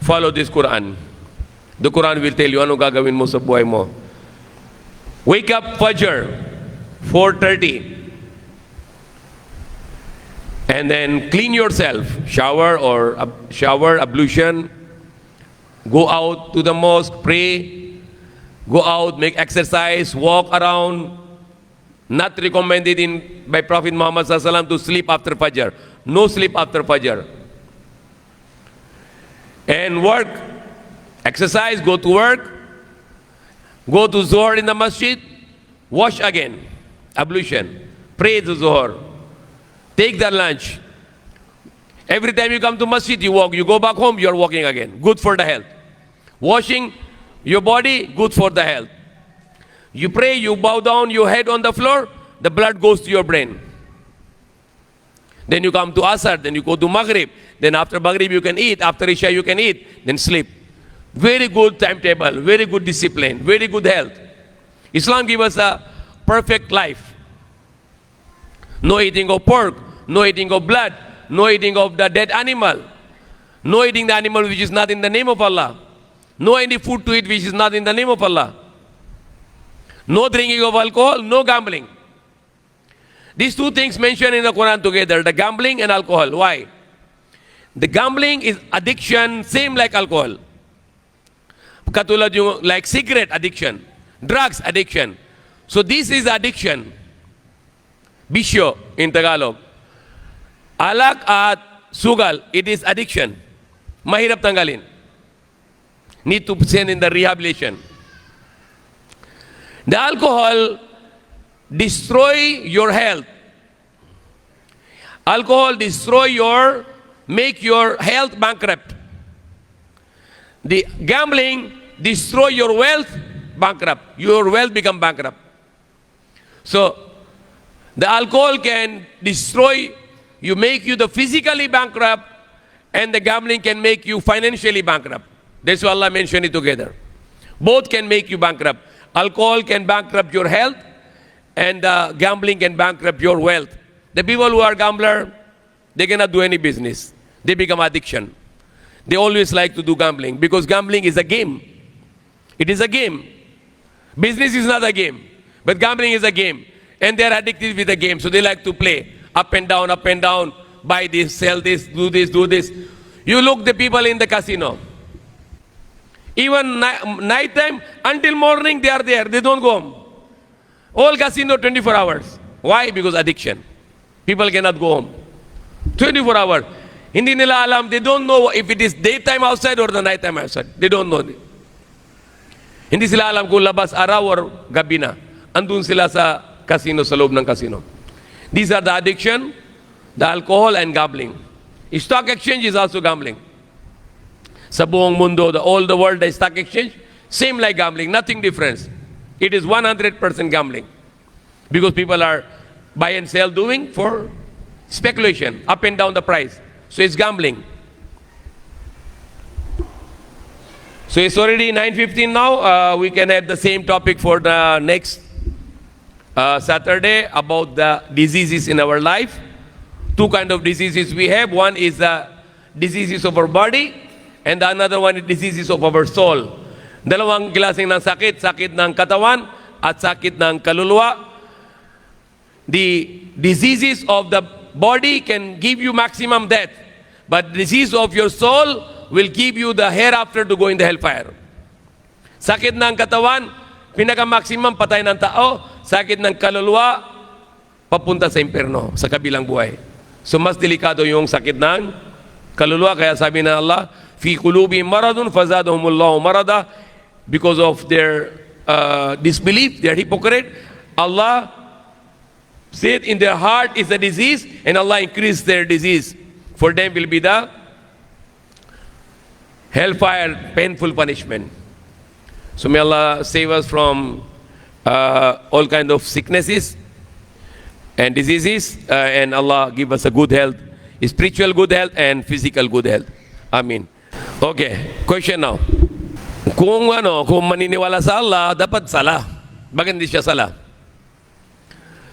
follow this Quran. The Quran will tell you ano gagawin mo sa buhay mo. Wake up Fajr, 4:30. And then clean yourself, shower, ablution, go out to the mosque, pray, go out, make exercise, walk around. Not recommended by Prophet Muhammad SAW to sleep after Fajr. No sleep after Fajr. And work, exercise, go to work, go to Zuhr in the masjid, wash again, ablution, pray to Zuhr. Take the lunch. Every time you come to masjid, you walk. You go back home, you are walking again. Good for the health. Washing your body, good for the health. You pray, you bow down your head on the floor, the blood goes to your brain. Then you come to Asar, then you go to Maghrib. Then after Maghrib you can eat, after Isha you can eat, then sleep. Very good timetable, very good discipline, very good health. Islam gives us a perfect life. No eating of pork, no eating of blood, no eating of the dead animal, no eating the animal which is not in the name of Allah, no any food to eat which is not in the name of Allah, no drinking of alcohol, no gambling. These two things mentioned in the Quran together, the gambling and alcohol. Why? The gambling is addiction, same like alcohol. Katulad yung like cigarette addiction, drugs addiction. So this is addiction. Bisyo in Tagalog. Alak at sugal, it is addiction. Mahirap tanggalin. Need to send in the rehabilitation. The alcohol destroy your health. Alcohol make your health bankrupt. The gambling destroy your wealth bankrupt. Your wealth become bankrupt. So, the alcohol can destroy you, make you the physically bankrupt, and the gambling can make you financially bankrupt. That's why Allah mentioned it together. Both can make you bankrupt. Alcohol can bankrupt your health, and gambling can bankrupt your wealth. The people who are gambler, they cannot do any business. They become addiction. They always like to do gambling because gambling is a game. It is a game. Business is not a game, but gambling is a game. And they're addicted with the game, so they like to play up and down, buy this, sell this, do this, do this. You look the people in the casino. Even night time, until morning they are there, they don't go home. All casino 24 hours. Why? Because addiction. People cannot go home. 24 hours. Hindi nila alam, they don't know if it is daytime outside or the nighttime outside. They don't know. Hindi sila alam kung labas araw or gabi na. Andun sila sa casino, sa loob ng casino. These are the addiction, the alcohol and gambling. Stock exchange is also gambling. Sa buong mundo, all the world, the stock exchange, same like gambling, nothing difference. It is 100% gambling. Because people are buy and sell doing for speculation, up and down the price. So it's gambling. So it's already 9:15 now. We can have the same topic for the next Saturday about the diseases in our life. Two kinds of diseases we have. One is the diseases of our body, and the another one is diseases of our soul. Dalawang klaseng ng sakit, sakit ng katawan at sakit ng kaluluwa. The diseases of the body can give you maximum death, but disease of your soul will give you the hereafter to go in the hellfire. Sakit ng katawan, pinaka-maximum patay ng tao. Sakit ng kaluluwa, papunta sa impyerno, sa kabilang buhay. So mas delikado yung sakit ng kaluluwa. Kaya sabi na Allah, fi qulubihim maradun fazadahumullahu marada. Because of their disbelief, they are hypocrite. Allah said in their heart is a disease, and Allah increased their disease. For them will be the hellfire, painful punishment. So may Allah save us from all kind of sicknesses and diseases, and Allah give us a good health, spiritual good health and physical good health. Amen. Okay, question now. Kung maniniwala sa Allah, dapat sala. Bakit hindi siya sala?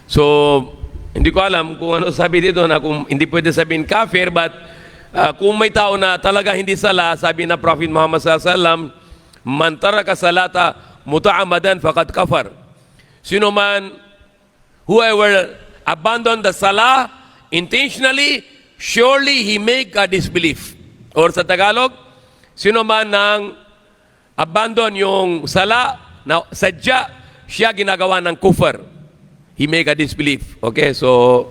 So, hindi ko alam kung ano sabi dito na kung hindi pwede sabihin kafir, but kung may tao na talaga hindi sala, sabi na Prophet Muhammad SAW, man taraka salata muta'amadan faqad kafar. Sino man, whoever abandon the salah intentionally, surely he make a disbelief. Or sa Tagalog, sino man nang abandon yung sala, na sadya siya ginagawa ng kufar, he make a disbelief. Okay, so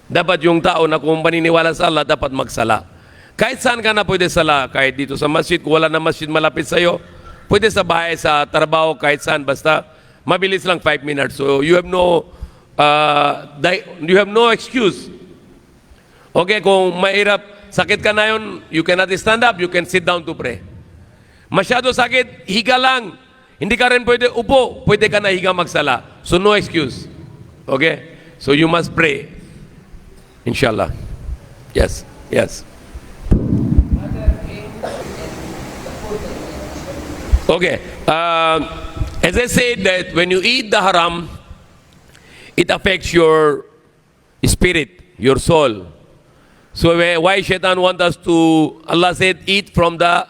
dapat yung tao na kung paniniwala sa Allah, dapat magsala. Kahit saan ka na pwede sala, kahit dito sa masjid, kung wala na masjid malapit sa'yo, pwede sa bahay, sa trabaho, kahit saan, basta mabilis lang 5 minutes. So you have no excuse. Okay, kung mahirap, sakit ka na yun, you cannot stand up, you can sit down to pray. Masyado sakit, higa lang. Hindi ka rin pwede upo, pwede ka na higa magsala. So no excuse. Okay? So you must pray. Inshallah. Yes. Yes. Okay. As I said that when you eat the haram, it affects your spirit, your soul. So why Shaitan wants us to, Allah said, eat from the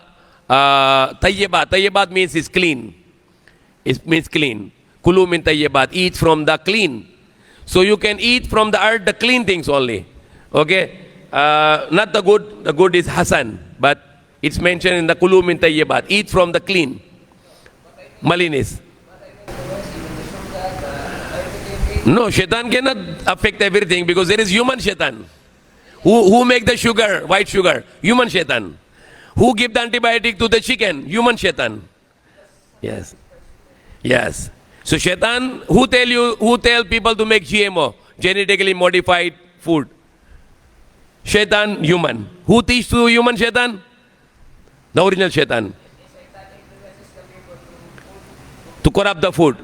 tayyibat. Tayyibat means it's clean. It means clean. Kulu min tayyibat. Eat from the clean. So you can eat from the earth, the clean things only. Okay? Not the good. The good is Hasan. But it's mentioned in the kulu min tayyibat. Eat from the clean. Malinis. No, Shaitan cannot affect everything because there is human Shaitan. Who make the sugar, white sugar? Human Shaitan. Who give the antibiotic to the chicken? Human Shaitan. Yes. Yes. So Shaitan, who tell people to make GMO, genetically modified food? Shaitan, human. Who teach to human Shaitan? The original Shaitan. To corrupt the food.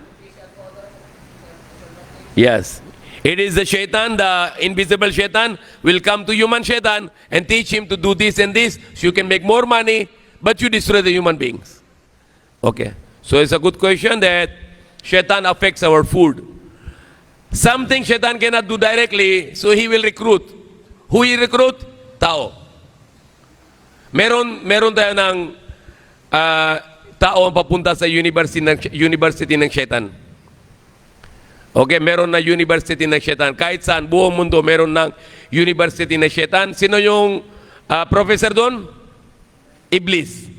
Yes. It is the Shaitan, the invisible Shaitan, will come to human Shaitan and teach him to do this and this, so you can make more money, but you destroy the human beings. Okay. So it's a good question that Shaitan affects our food. Something Shaitan cannot do directly, so he will recruit. Who will recruit? Tao. Meron tayo ng tao ang papunta sa university ng Shaitan. Okay, meron na university ng Shaitan. Kahit saan, buong mundo, meron ng university ng Shaitan. Sino yung professor doon? Iblis.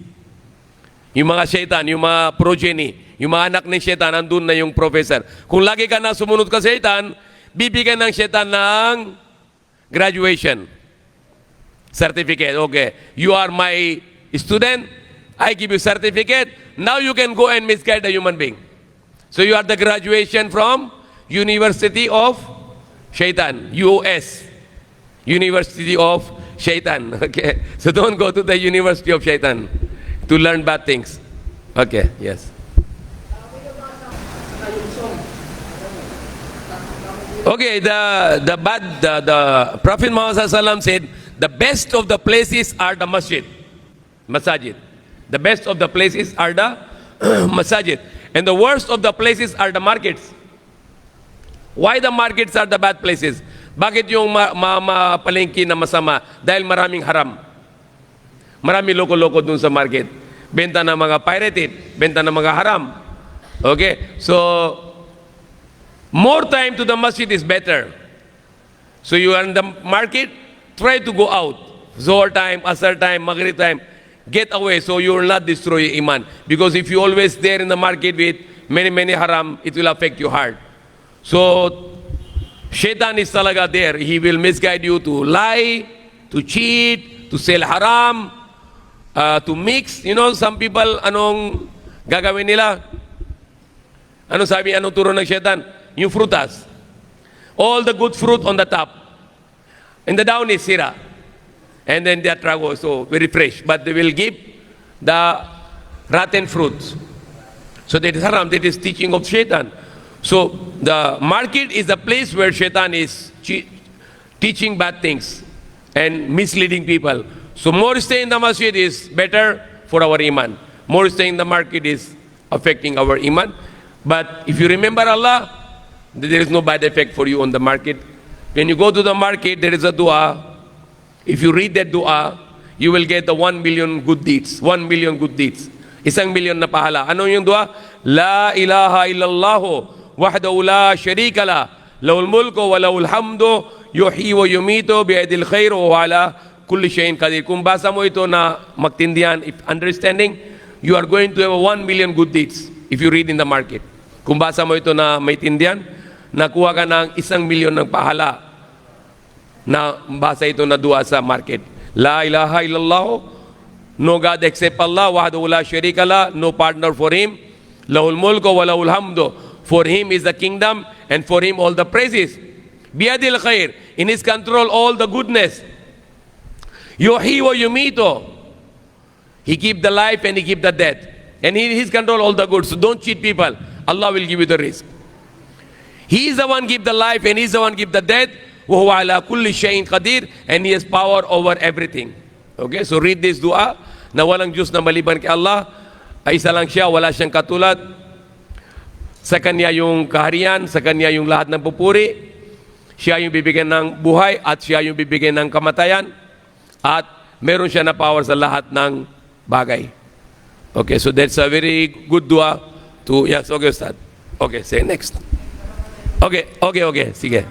Yung mga Shaitan, yung mga progeny, yung mga anak ng Shaitan, andun na yung professor. Kung lagi ka na sumunod ka sa Shaitan, bibigyan ng Shaitan ng graduation certificate. Okay, you are my student, I give you certificate, now you can go and misguide a human being. So you are the graduation from University of Shaitan, US, University of Shaitan. Okay, so don't go to the University of Shaitan to learn bad things. Okay, yes. Okay, the Prophet Muhammad SAW said, the best of the places are the masajid. The best of the places are the masajid. And the worst of the places are the markets. Why the markets are the bad places? Bakit yung palengke na masama? Dahil maraming haram. Maraming loko-loko dun sa market. Benta ng mga pirated, benta ng mga haram. Okay, so more time to the masjid is better. So you are in the market, try to go out. Zohar time, Asar time, Maghrib time, get away so you will not destroy your iman. Because if you always there in the market with many haram, it will affect your heart. So Shaitan is talaga there. He will misguide you to lie, to cheat, to sell haram, to mix. You know, some people, anong gagawin nila? Anong sabi, anong turo ng Shaitan? Yung frutas. All the good fruit on the top. And the down is sira. And then that trago, so very fresh. But they will give the rotten fruits. So that is haram, that is teaching of Shaitan. So the market is the place where Shaitan is teaching bad things and misleading people. So more stay in the masjid is better for our iman. More stay in the market is affecting our iman. But if you remember Allah, there is no bad effect for you on the market. When you go to the market, there is a dua. If you read that dua, you will get the 1 million good deeds. 1 million good deeds. 1 million na pahala. Ano yung dua? La ilaha illallahu wahdahu la sharika la lahul mulku wa lahul hamdu yuhyi wa yumitu biyadil khair wa ala kulli shay'in qadir. Kung basa mo ito na magtindihan, if understanding, you are going to have 1 million good deeds if you read in the market. Kung basa mo ito na may tindihan, nakuha ka ng 1 million ng pahala na basa ito na dua sa market. La ilaha illallah, no God except Allah, wahdahu la sharika la, no partner for Him, lahul mulku wa lahul hamdu, for Him is the kingdom and for Him all the praises. Biyadil khair, in His control all the goodness. Yuhyi wa yumitu, He keep the life and He keep the death. And in His control all the good. So don't cheat people. Allah will give you the risk. He is the one give the life and He is the one give the death. وَهُوَ عَلَى كُلِّ شَيْءٍ قَدِيرٍ, and He has power over everything. Okay, so read this dua na walang Diyos na maliban kay Allah. Ay isa lang siya, wala siyang katulad. Sa Kanya yung kaharian, sa Kanya yung lahat ng pupuri. Siya yung bibigyan ng buhay at Siya yung bibigyan ng kamatayan. At meron siya na power sa lahat ng bagay. Okay, so that's a very good dua to, yes, okay, Ustad. Okay, say next. Okay, sige.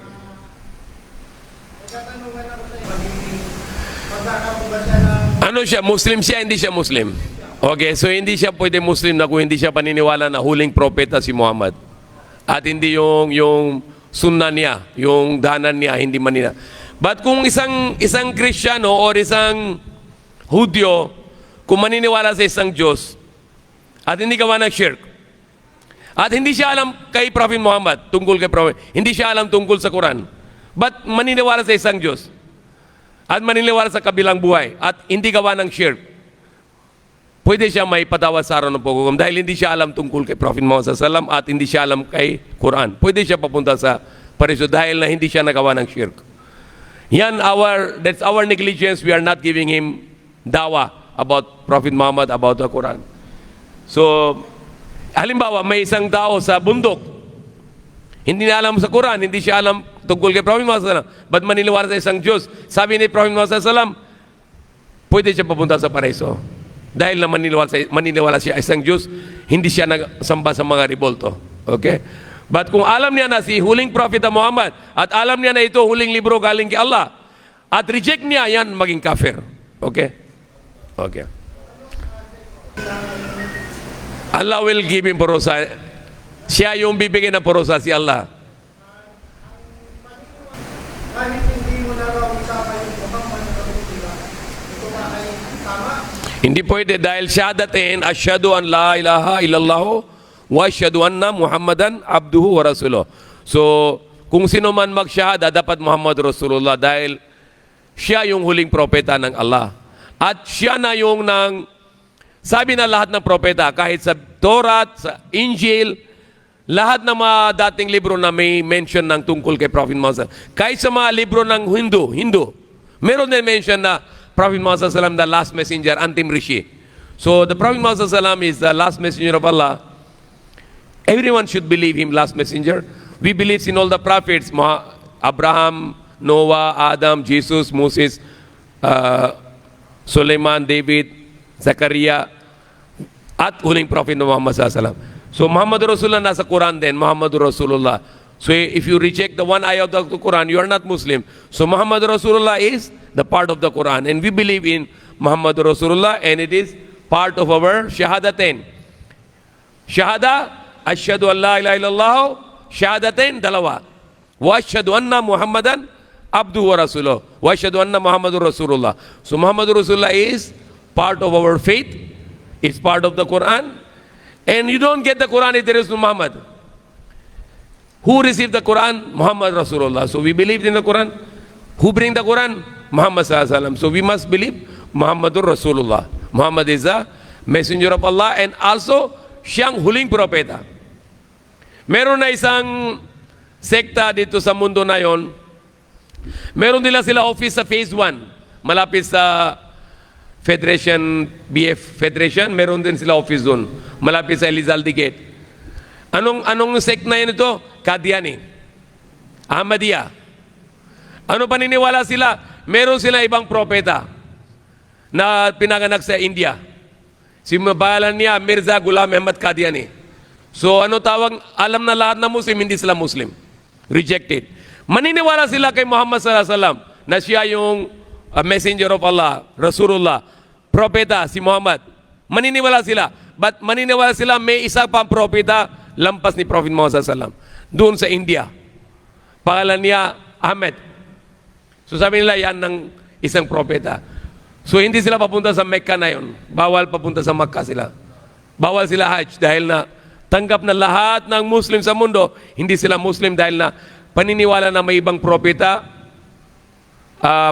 Ano siya? Muslim siya? Hindi siya Muslim? Okay, so hindi siya pwede Muslim na kung hindi siya paniniwala na huling propeta si Muhammad. At hindi yung sunnah niya, yung dahanan niya, hindi manina. But kung isang Kristiyano or isang Hudyo, kung maniniwala sa isang Diyos, at hindi gawa ng shirk, at hindi siya alam kay Prophet Muhammad, tungkol kay Prophet, hindi siya alam tungkol sa Quran, but maniniwala sa isang Diyos, at maniniwala sa kabilang buhay, at hindi gawa ng shirk, pwede siya may patawad sa araw ng paghukom dahil hindi siya alam tungkol kay Prophet Muhammad SAW at hindi siya alam kay Quran. Pwede siya papunta sa paraiso dahil na hindi siya nagawa ng shirk. That's our negligence. We are not giving him dawa about Prophet Muhammad, about the Quran. So, halimbawa, may isang tao sa bundok, hindi na alam sa Quran, hindi siya alam tungkol kay Prophet Muhammad SAW, but maniniwala sa isang Diyos. Sabi ni Prophet Muhammad SAW, pwede siya papunta sa paraiso. Dahil na maniniwala siya isang Diyos, hindi siya nagsamba sa mga rebolto. Okay? But kung alam niya na si huling propeta Muhammad at alam niya na ito huling libro galing kay Allah at reject niya, yan maging kafir. Okay? Okay. Allah will give him parusa. Siya yung bibigyan ng parusa, si Allah. Kahit hindi mo na raw isama yung Muhammad na kapitila, ito ba ay tama? Hindi pwede dahil syahadatin, asyhadu an la ilaha illallah wa asyhadu anna Muhammadan abduhu wa rasuluh. So, kung sino man magsyahada, dapat Muhammad Rasulullah dahil siya yung huling propeta ng Allah. At siya na yung sabi na lahat ng propeta, kahit sa Torah, sa Injil, lahat ng mga dating libro na may mention ng tungkol kay Prophet Muhammad. Kahit sa mga libro ng Hindu, meron din mention na Prophet Muhammad the last messenger, Antim Rishi. So the Prophet Muhammad is the last messenger of Allah. Everyone should believe him last messenger. We believe in all the prophets, Abraham, Noah, Adam, Jesus, Moses, Suleiman, David, Zachariah, at huling prophet na Muhammad sallallahu. So Muhammad Rasulullah nasa Quran din, Muhammad Rasulullah. So if you reject the one ayah of the Quran, you are not Muslim. So Muhammad Rasulullah is the part of the Quran, and we believe in Muhammad Rasulullah, and it is part of our shahadatain. Shahada, asyhadu an la ilaha illallah, shahadatain dalawa. Wa asyhadu anna Muhammadan abduhu wa rasuluh. Wa asyhadu anna Muhammadur Rasulullah. So Muhammadur Rasulullah is part of our faith. It's part of the Quran. And you don't get the Quran if there is no Muhammad. Who received the Quran? Muhammad Rasulullah. So we believe in the Quran. Who bring the Quran? Muhammad sallallahu alaihi wasallam. So we must believe Muhammadur Rasulullah. Muhammad is the messenger of Allah and also siyang huling propeta. Meron na isang sekta dito sa mundo na yon. Meron nila sila office sa Phase 1. Malapit sa Federation, BF Federation, meron din sila office doon. Malapit sa Elizalde Gate. Anong sect na yan ito? Qadiani. Ahmadiyya. Ano paniniwala sila? Meron sila ibang propeta na pinanganak sa India. Si mabalan niya, Mirza Ghulam Ahmad Qadiani. So ano tawag? Alam na lahat na Muslim, hindi sila Muslim. Rejected. Maniniwala sila kay Muhammad sallallahu alaihi wasallam na siya yung messenger of Allah, Rasulullah, propeta, si Muhammad. Maniniwala sila. But maniniwala sila may isa pang propeta lampas ni Prophet Muhammad sallallahu alaihi wasallam doon sa India. Pangalan niya Ahmed. So sabi nila yan ng isang propeta. So hindi sila papunta sa Mecca na yun. Bawal papunta sa Makkah sila. Bawal sila Hajj dahil na tanggap na lahat ng Muslim sa mundo, hindi sila Muslim dahil na paniniwala na may ibang propeta,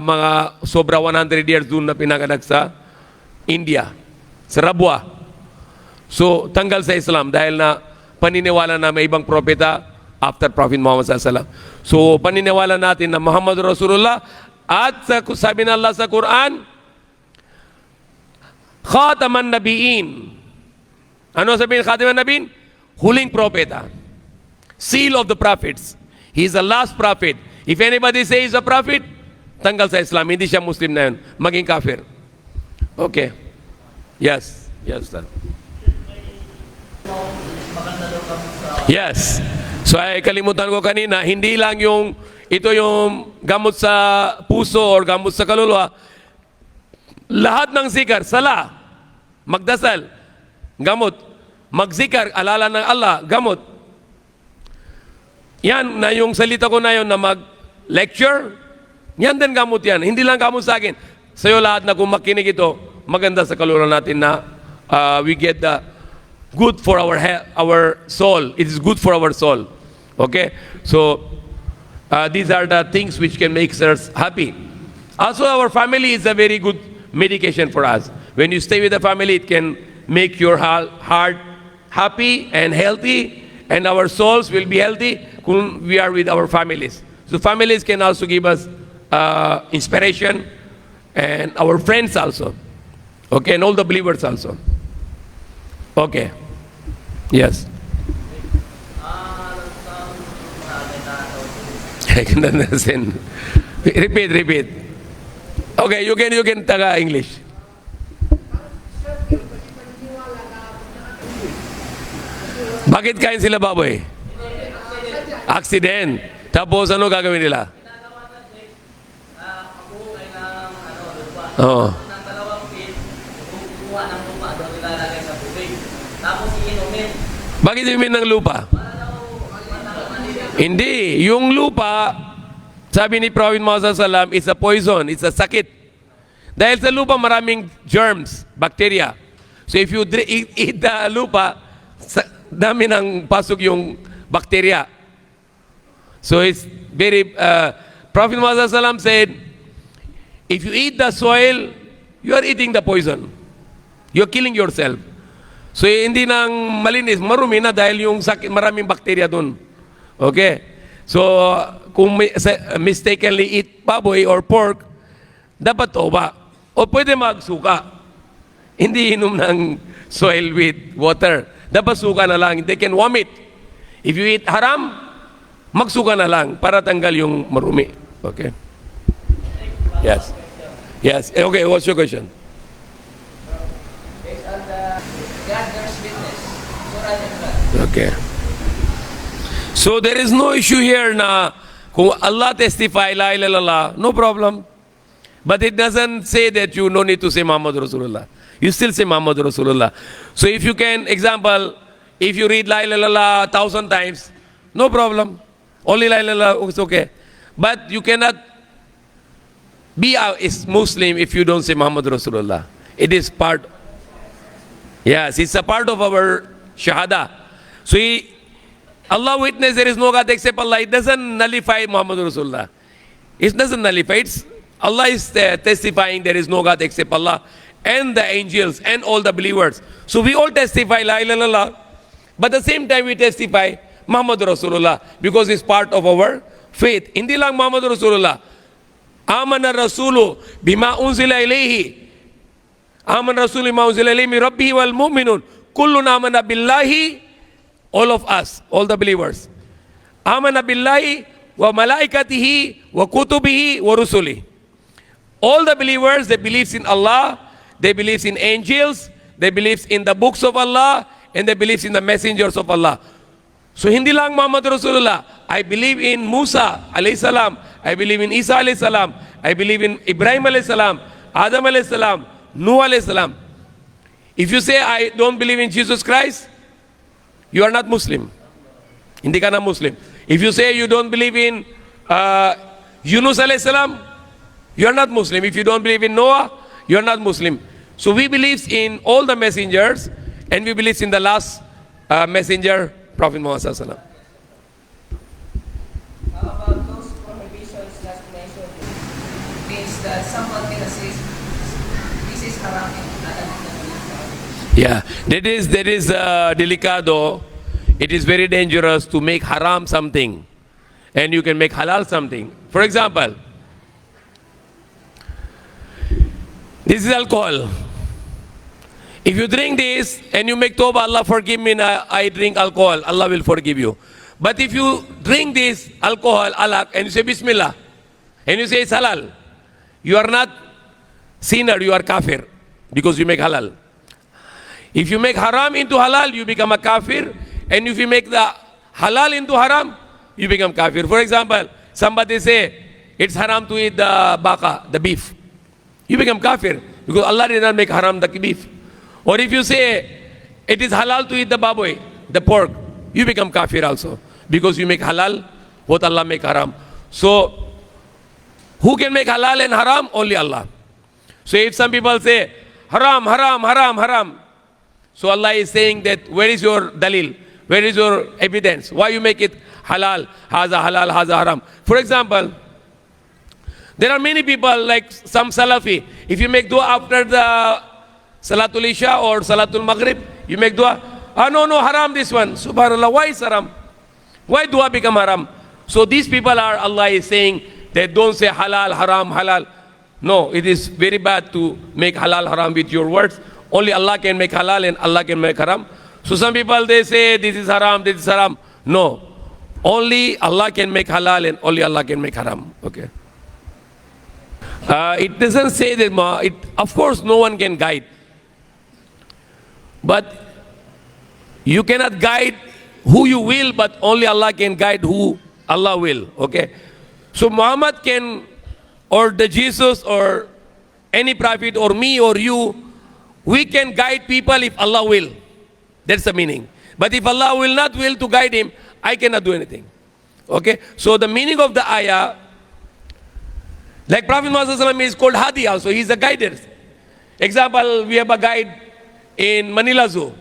mga sobra 100 years doon na pinanganak sa India, sa Rabwa. So, tanggal sa Islam dahil na paniniwala na may ibang propeta after Prophet Muhammad sallallahu alaihi wasallam. So, paniniwala natin na Muhammad Rasulullah at sabi ng Allah sa Quran, Khataman Nabiin. Ano sabihin Khataman Nabiin? Huling propeta. Seal of the prophets. He is the last prophet. If anybody says a prophet, tanggal sa Islam, hindi siya Muslim na yun. Maging kafir. Okay. Yes. Yes, sir. Yes. So ay kalimutan ko kanina, hindi lang ito yung gamot sa puso or gamot sa kaluluwa. Lahat ng zikar, sala, magdasal, gamot, magzikar, alala ng Allah, gamot. Yan na yung salita ko na yun na mag-lecture, yan din gamot yan. Hindi lang gamot sa akin. Sa'yo lahat na kung makinig ito, maganda sa kaluluwa natin na we get the good for our soul. It is good for our soul. Okay? So, these are the things which can make us happy. Also, our family is a very good medication for us. When you stay with the family, it can make your heart happy and healthy, and our souls will be healthy when we are with our families. So families can also give us inspiration, and our friends also. Okay, and all the believers also. Okay. Yes. I can understand. Repeat. Okay, you can Taga English. Sir, Bakit kain sila baboy? Accident. Tapos ano gagawin nila? Oo. Bakit inumin ng lupa? Hindi. Yung lupa, sabi ni Prophet Muhammad SAW, it's a poison, it's a sakit. Dahil sa lupa maraming germs, bacteria. So if you eat the lupa, dami nang pasok yung bacteria. So it's very, Prophet Muhammad SAW said, if you eat the soil, you are eating the poison. You're killing yourself. So hindi nang malinis, marumi na dahil yung sakit, maraming bacteria dun. Okay? So kung mistakenly eat baboy or pork, dapat toba. O pwede magsuka. Hindi inom ng soil with water. Dapat suka na lang. They can vomit. If you eat haram, magsuka na lang para tanggal yung marumi. Okay? Yes. Yes. Okay, what's your question? Based on the God bears witness, Quran and God. Okay. So there is no issue here na kung Allah testify, la ilaha illallah, no problem. But it doesn't say that you no need to say Muhammad Rasulullah. You still say Muhammad Rasulullah. So if you can, example, if you read la ilaha illallah 1,000 times, no problem. Only la ilaha illallah is okay. But you cannot be a Muslim if you don't say Muhammad Rasulullah. It is part. Yes, it's a part of our shahada. So Allah witness there is no God except Allah. It doesn't nullify Muhammad Rasulullah. It doesn't nullify. Allah is testifying there is no God except Allah and the angels and all the believers. So we all testify la ilaha illallah. But at the same time we testify Muhammad Rasulullah because it's part of our faith. Hindi lang Muhammad Rasulullah. Amana Rasulu bima unzila ilayhi. Amana Rasulu bima unzila ilayhi min rabbihi wal mu'minun. Kullun amana billahi. All of us, all the believers. Amana billahi wa malaikatihi wa kutubihi wa rusuli. All the believers, they believe in Allah, they believe in angels, they believe in the books of Allah, and they believe in the messengers of Allah. So hindi lang Muhammad Rasulullah. I believe in Musa alayhi salam. I believe in Isa alayhi salam. I believe in Ibrahim alayhi salam, Adam alayhi salam, Nuh alayhi salam. If you say I don't believe in Jesus Christ, you are not Muslim. Hindi ka na Muslim. If you say you don't believe in Yunus alayhi salam, you are not Muslim. If you don't believe in Noah, you are not Muslim. So we believe in all the messengers, and we believe in the last messenger, Prophet Muhammad sallallahu alaihi wasallam. How about those prohibitions last mentioned? Means that someone can say this is haram and halal. Yeah, that is delicado. It is very dangerous to make haram something, and you can make halal something. For example, this is alcohol. If you drink this and you make tawbah, Allah forgive me, I drink alcohol, Allah will forgive you. But if you drink this alcohol, alak, and you say Bismillah, and you say it's halal, you are not sinner, you are kafir, because you make halal. If you make haram into halal, you become a kafir, and if you make the halal into haram, you become kafir. For example, somebody say, it's haram to eat the baka, the beef. You become kafir, because Allah did not make haram the beef. Or if you say, it is halal to eat the baboy, the pork, you become kafir also. Because you make halal what Allah make haram. So, who can make halal and haram? Only Allah. So if some people say, haram, haram, haram, haram. So Allah is saying that, where is your dalil? Where is your evidence? Why you make it halal, haza haram? For example, there are many people like some Salafi. If you make dua after the Salatul Isha or Salatul Maghrib, you make dua. No, haram this one. Subhanallah, why is haram? Why dua become haram? So these people are, Allah is saying, they don't say halal, haram, halal. No, it is very bad to make halal, haram with your words. Only Allah can make halal and Allah can make haram. So some people, they say, this is haram, this is haram. No, only Allah can make halal and only Allah can make haram. Okay. It doesn't say that, of course, no one can guide. But you cannot guide who you will, but only Allah can guide who Allah will. Okay? So Muhammad can, or the Jesus, or any prophet, or me, or you, we can guide people if Allah will. That's the meaning. But if Allah will not will to guide him, I cannot do anything. Okay? So the meaning of the ayah, like Prophet Muhammad is called Hadi also. He's a guider. Example, we have a guide in Manila Zoo.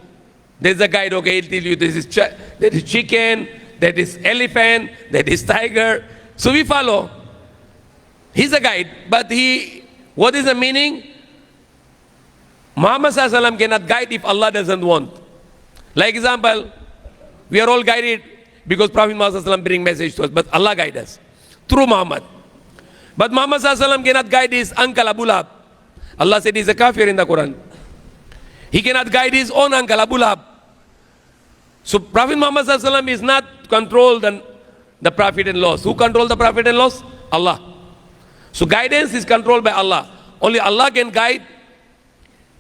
There's a guide, okay, he'll tell you that is chicken, that is elephant, that is tiger. So we follow. He's a guide, but what is the meaning? Muhammad sallallahu cannot guide if Allah doesn't want. Like example, we are all guided because Prophet Muhammad sallallahu bring message to us, but Allah guide us through Muhammad. But Muhammad sallallahu cannot guide his uncle Abu Lahab. Allah said he's a kafir in the Quran. He cannot guide his own uncle Abu Lahab. So Prophet Muhammad sallallahu is not controlled the prophet-in-laws. Who control the prophet-in-laws? Allah. So guidance is controlled by Allah. Only Allah can guide.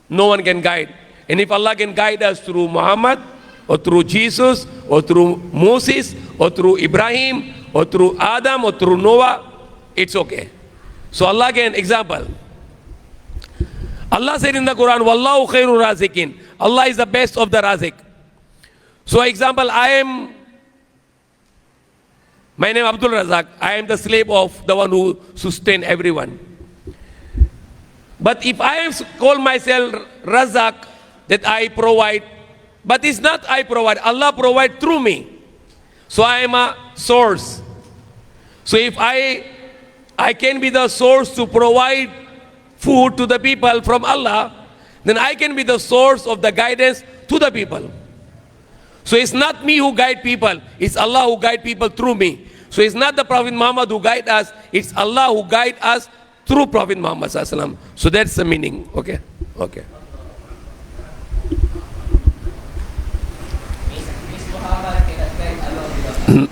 No one can guide. And if Allah can guide us through Muhammad, or through Jesus, or through Moses, or through Ibrahim, or through Adam, or through Noah, it's okay. So Allah can, example, Allah said in the Quran, Wallahu khairul razikin. Allah is the best of the razik. So example, my name is Abdul Razak. I am the slave of the one who sustain everyone. But if I call myself Razak, that I provide, but it's not I provide, Allah provide through me. So I am a source. So if I can be the source to provide food to the people from Allah, then I can be the source of the guidance to the people. So it's not me who guide people, it's Allah who guide people through me. So it's not the Prophet Muhammad who guide us, it's Allah who guide us through Prophet Muhammad sallallahu. So that's the meaning. Okay? Okay. Means Muhammad cannot guide alone.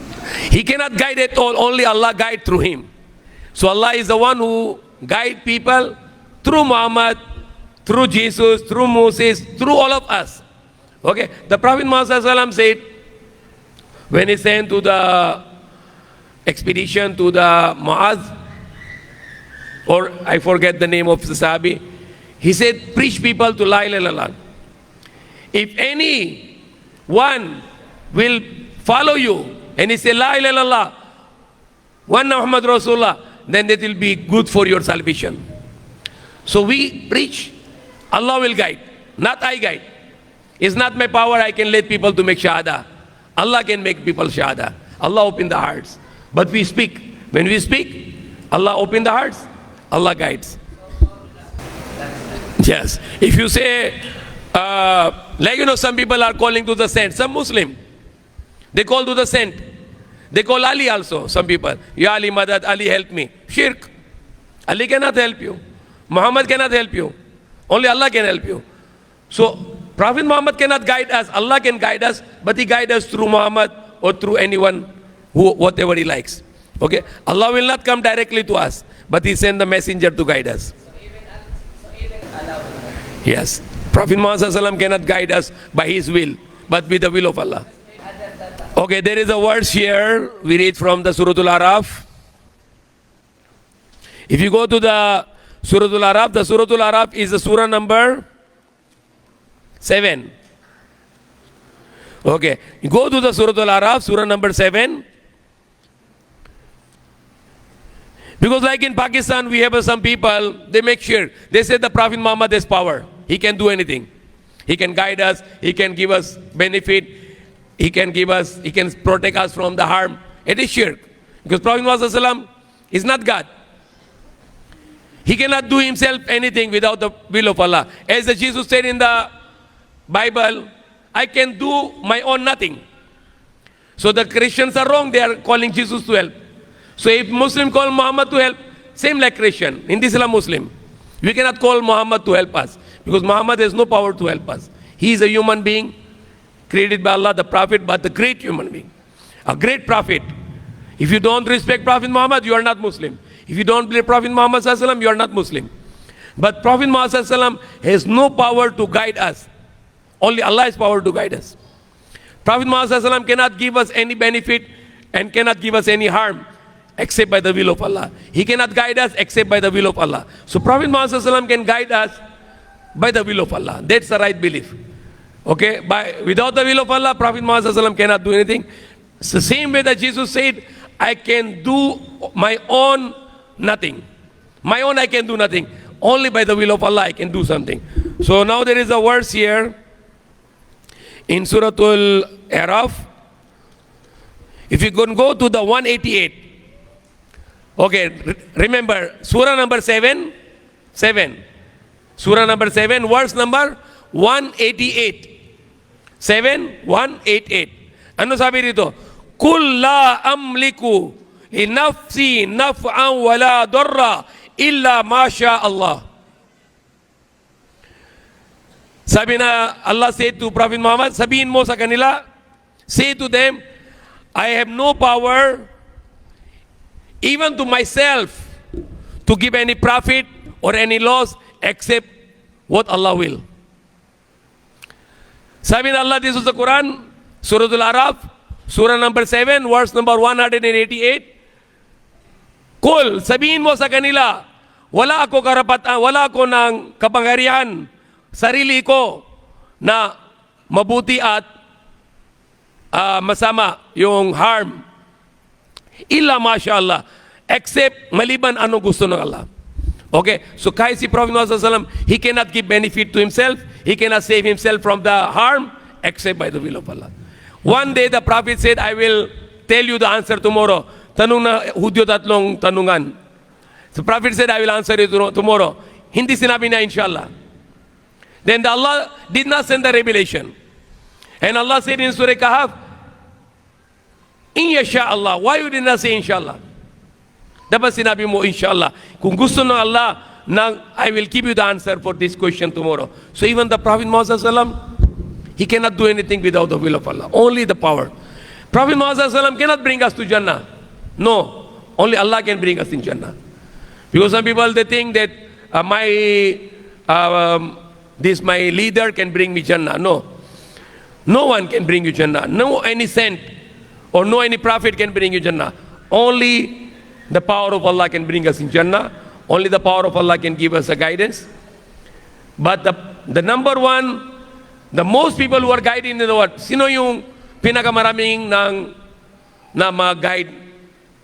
He cannot guide at all, only Allah guide through him. So Allah is the one who guide people through Muhammad, through Jesus, through Moses, through all of us. Okay? The Prophet Muhammad sallallahu said, when he sent to the expedition to the Muaz, or I forget the name of the Sahabi, he said, preach people to La ilaha illallah. If any one will follow you, and he say La ilaha illallah, one Muhammad Rasulullah, then that will be good for your salvation. So we preach, Allah will guide, not I guide. It's not my power, I can let people to make shahada. Allah can make people shahada. Allah open the hearts. But we speak. When we speak, Allah open the hearts, Allah guides. Yes. If you say, some people are calling to the saint, some Muslim, they call to the saint. They call Ali also, some people. Ya Ali Madad, Ali help me. Shirk. Ali cannot help you. Muhammad cannot help you. Only Allah can help you. So, Prophet Muhammad cannot guide us. Allah can guide us, but he guides us through Muhammad or through anyone, whatever he likes. Okay? Allah will not come directly to us, but he send the messenger to guide us. So even Allah will not. Yes. Prophet Muhammad ﷺ cannot guide us by his will, but with the will of Allah. Okay, there is a verse here. We read from the Surah Al-Araf. If you go to the Surah Al-Araf, the Surah Al-Araf is the surah number 7. Okay, you go to the Surah Al-Araf, surah number 7. Because like in Pakistan, we have some people, they make sure. They say the Prophet Muhammad has power. He can do anything. He can guide us. He can give us benefit. He can protect us from the harm. It is shirk. Because Prophet Muhammad ﷺ is not God. He cannot do himself anything without the will of Allah. As Jesus said in the Bible, I can do my own nothing. So the Christians are wrong. They are calling Jesus to help. So if Muslim call Muhammad to help, same like Christian. In Islam Muslim, we cannot call Muhammad to help us. Because Muhammad has no power to help us. He is a human being, created by Allah, the Prophet, but the great human being. A great Prophet. If you don't respect Prophet Muhammad, you are not Muslim. If you don't believe Prophet Muhammad ﷺ, you are not Muslim. But Prophet Muhammad ﷺ has no power to guide us. Only Allah has power to guide us. Prophet Muhammad SAW cannot give us any benefit and cannot give us any harm except by the will of Allah. He cannot guide us except by the will of Allah. So Prophet Muhammad SAW can guide us by the will of Allah. That's the right belief. Okay? Without the will of Allah, Prophet Muhammad SAW cannot do anything. It's the same way that Jesus said, I can do my own nothing. My own I can do nothing. Only by the will of Allah I can do something. So now there is a verse here in Surah Al-Araf. If you can go to the 188. Okay, remember, Surah number 7. Surah number 7, verse number 188. 188. Ano sabi dito? Kul la amliku li nafsi naf'an wala darra illa ma sha Allah. Sabi na Allah said to Prophet Muhammad, sabihin mo sa kanila, say to them, I have no power even to myself to give any profit or any loss except what Allah will. Sabi na Allah dito sa Quran, Surah Al-Araf, Surah number 7, verse number 188. Kul, sabihin mo sa kanila, wala ako karapatan, wala ako ng kapangyarihan, sarili ko na mabuti at masama, yung harm. Illa mashallah, except maliban anong gusto ng Allah. Okay, so kahit si Prophet Muhammad SAW, he cannot give benefit to himself, he cannot save himself from the harm, except by the will of Allah. One day the Prophet said, I will tell you the answer tomorrow. Tanong na Hudyo tatlong tanungan. The Prophet said, I will answer you tomorrow. Hindi sinabi na inshallah. Then Allah did not send the revelation. And Allah said in Surah Kahf, In yasha Allah. Why you did not say inshallah? Dapat sinabi mo inshallah. Kung gusto ng Allah, I will give you the answer for this question tomorrow. So even the Prophet Muhammad SAW, he cannot do anything without the will of Allah. Only the power. Prophet Muhammad SAW cannot bring us to Jannah. No. Only Allah can bring us in Jannah. Because some people, they think that my leader can bring me Jannah. No. No one can bring you Jannah. No any saint or no any prophet can bring you Jannah. Only the power of Allah can bring us in Jannah. Only the power of Allah can give us a guidance. But the number one, the most people who are guiding in the world, sino yung pinakamaraming na mag-guide?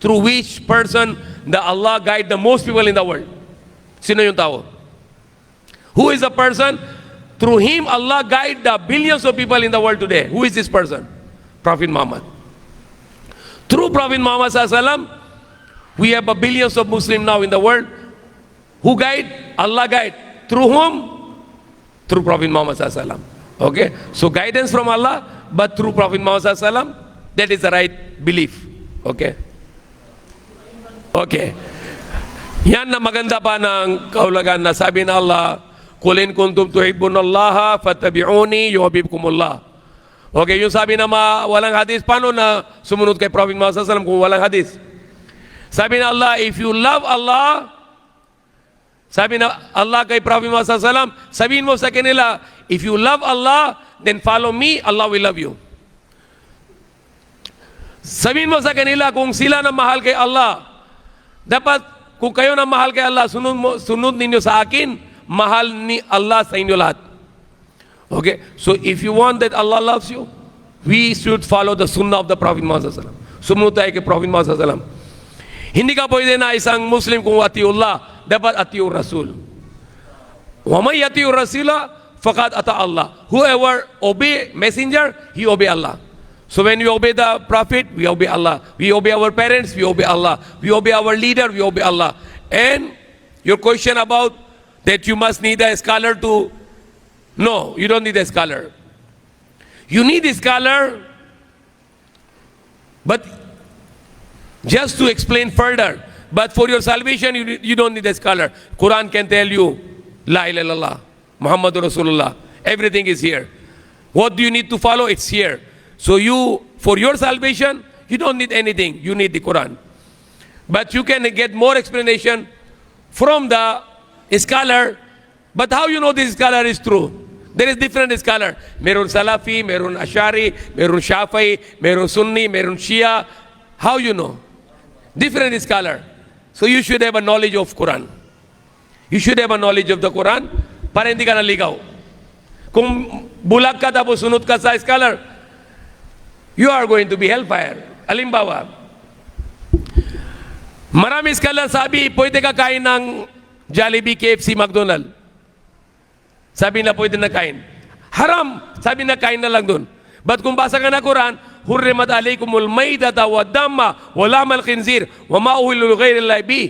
Through which person the Allah guide the most people in the world? Sino yung tao? Who is the person? Through him Allah guide the billions of people in the world today. Who is this person? Prophet Muhammad. Through Prophet Muhammad SAW, we have a billions of Muslims now in the world. Who guide? Allah guide. Through whom? Through Prophet Muhammad SAW. Okay? So guidance from Allah, but through Prophet Muhammad SAW, that is the right belief. Okay? Okay. Yan na maganda pa ng kaulagan na sabi na Allah, Qul in kuntum tuhibbunallaha fattabi'uni yuhibbukumullah. Okay, yung sabi na walang hadis, paano na sumunod kay Prophet Muhammad SAW kung walang hadis? Sabi na Allah, if you love Allah, sabi na Allah kay Prophet Muhammad SAW, sabihin mo sa kanila, if you love Allah, then follow me, Allah will love you. Sabihin mo sa kanila, kung sila na mahal kay Allah, dapat kung kayo na mahal kay Allah, sunod ninyo sa akin, mahal ni Allah sa inyo lahat. Okay? So if you want that Allah loves you, we should follow the sunnah of the Prophet Muhammad SAW. Sumunod tayo kay Prophet Muhammad SAW. Hindi ka pwede na isang Muslim kung atiullah, dapat atiur Rasul. Wa may atiur Rasula, faqad ata Allah. Whoever obey messenger, he obey Allah. So when we obey the Prophet, we obey Allah. We obey our parents, we obey Allah. We obey our leader, we obey Allah. And your question about that you must need a scholar to... No, you don't need a scholar. You need a scholar, but just to explain further. But for your salvation, you don't need a scholar. Quran can tell you, La ilaha illallah, Muhammadur Rasulullah. Everything is here. What do you need to follow? It's here. So for your salvation, you don't need anything. You need the Quran. But you can get more explanation from the scholar. But how you know this scholar is true? There is different scholar. Meron Salafi, meron Ashari, meron Shafi'i, meron Sunni, meron Shia. How you know? Different scholar. So you should have a knowledge of Quran. You should have a knowledge of the Quran para hindi ka naligaw. Kung bulag ka tapos sunod ka sa scholar, you are going to be hellfire. Halimbawa, marami scholar sabi, pwede ka kain ng Jollibee, KFC, McDonald's. Sabi na pwede na kain. Haram! Sabi na kain na lang dun. But kung basa ka na Quran, Hurrimat alaykumul maydata wa damma wa lamal khinzir wa ma uhillu ghayrillahi bi.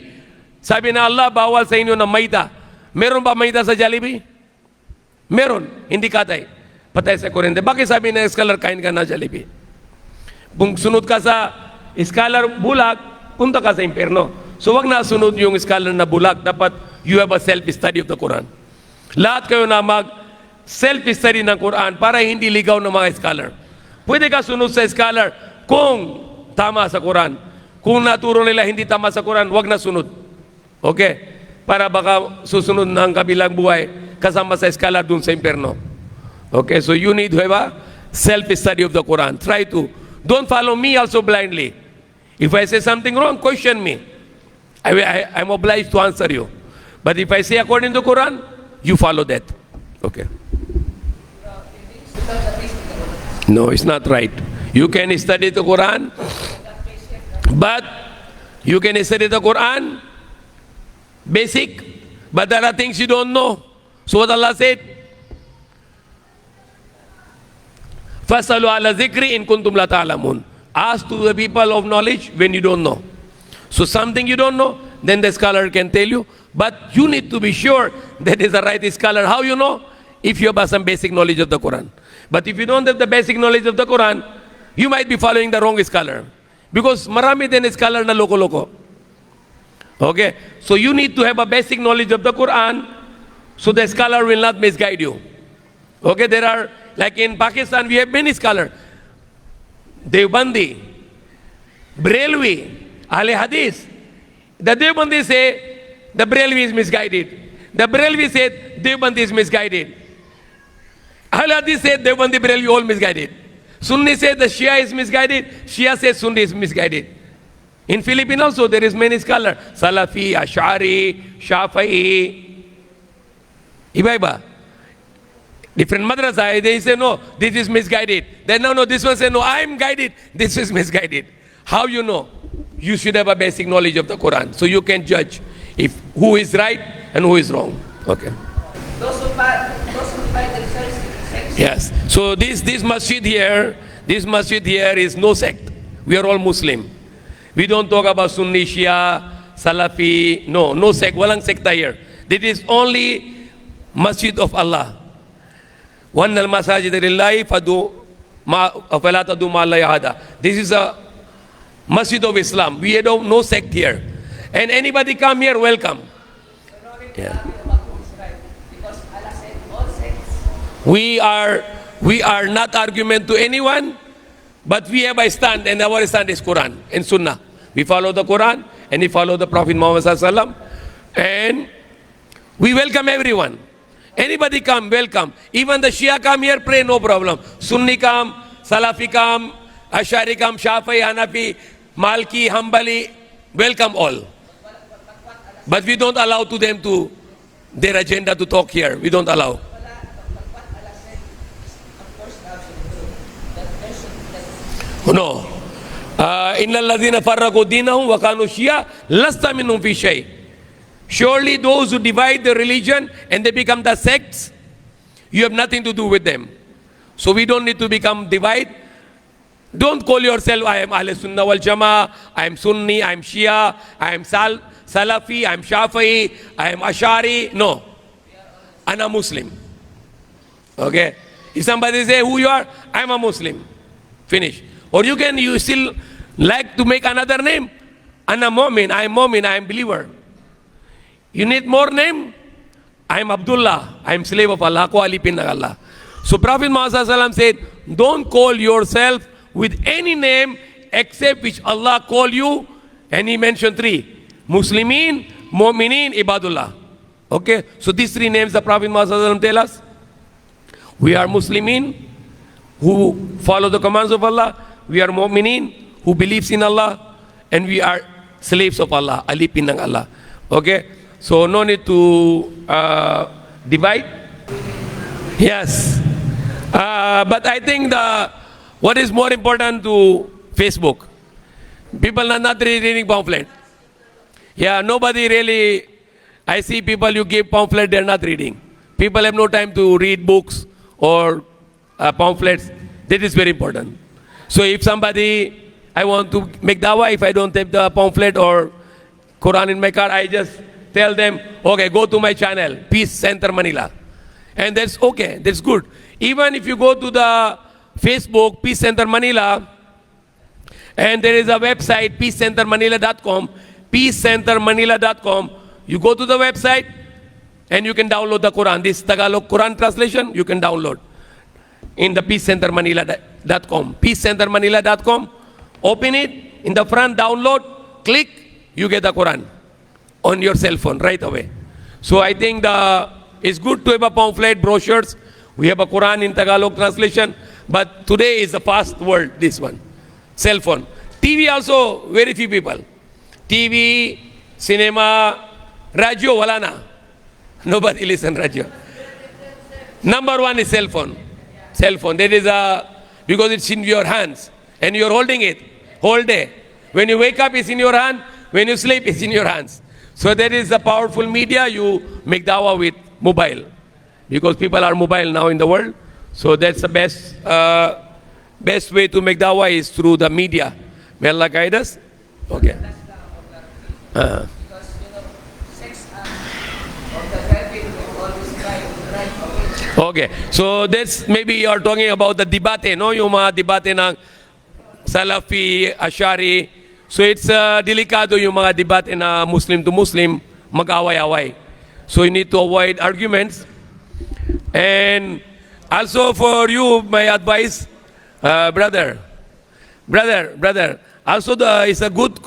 Sabi na Allah, bawal sa inyo ng mayda. Meron ba mayda sa Jollibee? Meron. Hindi katay. Patay sa kurente. Bakit sabi na scholar kain ka na Jollibee? Kung sunod ka sa scholar bulag, punta ka sa impyerno. So wag na sunod yung scholar na bulag. Dapat you have a self-study of the Quran. Lahat kayo na mag-self-study ng Quran para hindi ligaw ng mga scholar. Pwede ka sunod sa scholar kung tama sa Quran. Kung naturo nila hindi tama sa Quran, wag na sunod. Okay? Para baka susunod ng kabilang buhay kasama sa scholar dun sa impyerno. Okay? So you need to have a self-study of the Quran. Try to. Don't follow me also blindly. If I say something wrong, question me. I'm obliged to answer you. But if I say according to Quran, you follow that. Okay. No, it's not right. You can study the Quran, but you can study the Quran basic, but there are things you don't know. So what Allah said, Fasalu ala zikri in kuntum la ta'lamun. Ask to the people of knowledge when you don't know. So something you don't know, then the scholar can tell you, but you need to be sure that is the right scholar. How you know? If you have some basic knowledge of the Quran. But if you don't have the basic knowledge of the Quran, you might be following the wrong scholar. Because marami din scholar na loko-loko. Okay? So you need to have a basic knowledge of the Quran so the scholar will not misguide you. Okay? There are, like in Pakistan, we have many scholars. Devbandi, Brelwi, Ahle Hadith. The Devbandi say the Brelwi is misguided. The Brelwi said Devbandi is misguided. Ahle Hadith said Devbandi, Brelwi all misguided. Sunni said the Shia is misguided. Shia says Sunni is misguided. In Philippines also there is many scholars. Salafi, Ash'ari, Shafi'i. Iba-iba. Different madrasa, they say no, this is misguided. Then no, this one say no, I am guided. This is misguided. How you know? You should have a basic knowledge of the Quran. So you can judge if who is right and who is wrong. Okay. Those who fight themselves. Yes. So this masjid here is no sect. We are all Muslim. We don't talk about Sunni, Shia, Salafi. No sect. Walang sekta here. This is only masjid of Allah. وَأَنَّ الْمَسَاجِدَ لِلَّهِ فَلَا تَدْعُوا مَعَ اللَّهِ أَحَدًا. This is a masjid of Islam. We have no sect here. And anybody come here, welcome. Yeah. Because Allah said all sects. We are not argument to anyone, but we have a stand, and our stand is Quran and Sunnah. We follow the Quran and we follow the Prophet Muhammad Sallallahu Alaihi Wasallam, and we welcome everyone. Anybody come, welcome. Even the Shia come here, pray, no problem. Sunni come, Salafi come, Ash'ari come, Shafi'i, Hanafi, Malki, Hanbali, welcome all. But we don't allow to them to their agenda to talk here. We don't allow. No. Inna alladhina farraqu dinahum wa kanu Shia lasta minhum fi shay. Surely those who divide the religion and they become the sects, you have nothing to do with them. So we don't need to become divide. Don't call yourself, I am Ahle Sunnah wal Jama'ah, I am Sunni, I am Shia, I am Salafi, I am Shafi'i, I am Ash'ari. No. I'm a Muslim. Okay? If somebody say who you are, I am a Muslim. Finish. Or you still like to make another name. Ana Mu'min, I am believer. You need more name? I am Abdullah. I am slave of Allah. Ako alipin ng Allah. So Prophet Muhammad said, don't call yourself with any name except which Allah call you. And he mentioned three. Muslimin, Mu'minin, Ibadullah. Okay? So these three names the Prophet Muhammad tell us. We are Muslimin who follow the commands of Allah. We are Mu'minin who believes in Allah. And we are slaves of Allah, alipin ng Allah. Okay? So no need to divide. Yes. But I think what is more important to Facebook, people are not really reading pamphlet. Yeah, nobody really, I see people you give pamphlet, they're not reading. People have no time to read books or pamphlets. That is very important. So if somebody, I want to make dawah, if I don't have the pamphlet or Quran in my car, I just tell them, okay, go to my channel, Peace Center Manila. And that's okay, that's good. Even if you go to the Facebook, Peace Center Manila, and there is a website, peacecentermanila.com, peacecentermanila.com, you go to the website and you can download the Quran. This Tagalog Quran translation, you can download in the peacecentermanila.com. Peacecentermanila.com, open it, in the front, download, click, you get the Quran on your cell phone right away. So I think it's good to have a pamphlet, brochures. We have a Quran in Tagalog translation, but today is a fast world, this one. Cell phone. TV also, very few people. TV, cinema, radio, wala na. Nobody listen radio. Number one is cell phone. Cell phone. That is because it's in your hands. And you're holding it whole day. When you wake up, it's in your hand. When you sleep, it's in your hands. So that is a powerful media. You make dawah with mobile. Because people are mobile now in the world. So that's the best way to make dawah is through the media. May Allah guide us. Okay. Because, sex of the driving will always drive away. Okay. So that's maybe you're talking about the debate, no? Yung mga debate ng Salafi, Ashari. So it's delikado yung mga debate na Muslim to Muslim, mag-away-away. So you need to avoid arguments. And also for you, my advice, brother, also it's a good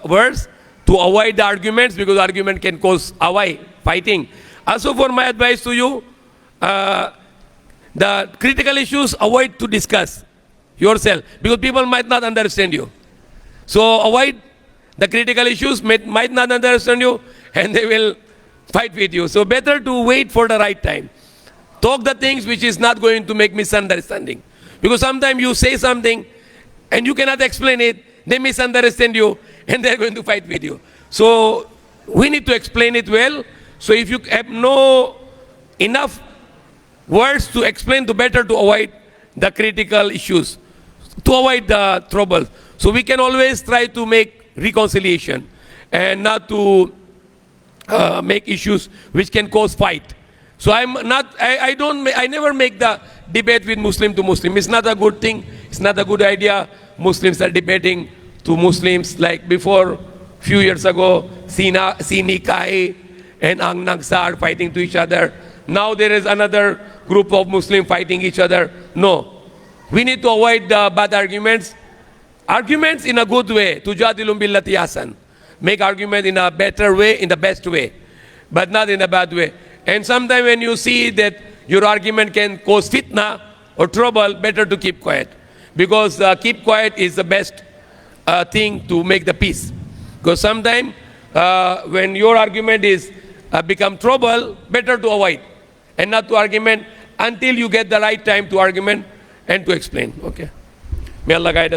verse to avoid the arguments because argument can cause away, fighting. Also for my advice to you, the critical issues, avoid to discuss yourself because people might not understand you. So avoid the critical issues, might not understand you and they will fight with you. So better to wait for the right time. Talk the things which is not going to make misunderstanding. Because sometimes you say something and you cannot explain it, they misunderstand you and they're going to fight with you. So we need to explain it well. So if you have no enough words to explain, to better to avoid the critical issues, to avoid the trouble. So we can always try to make reconciliation and not to make issues which can cause fight. So I never make the debate with Muslim to Muslim. It's not a good thing. It's not a good idea. Muslims are debating to Muslims like before, few years ago, Sini Kai and Ang Nagsa are fighting to each other. Now there is another group of Muslims fighting each other. No. We need to avoid the bad arguments. Arguments in a good way. Tujadilum billati hasan. Make argument in a better way, in the best way. But not in a bad way. And sometimes when you see that your argument can cause fitna or trouble, better to keep quiet. Because keep quiet is the best thing to make the peace. Because sometimes when your argument is become trouble, better to avoid. And not to argument until you get the right time to argument and to explain. Okay. May Allah guide us.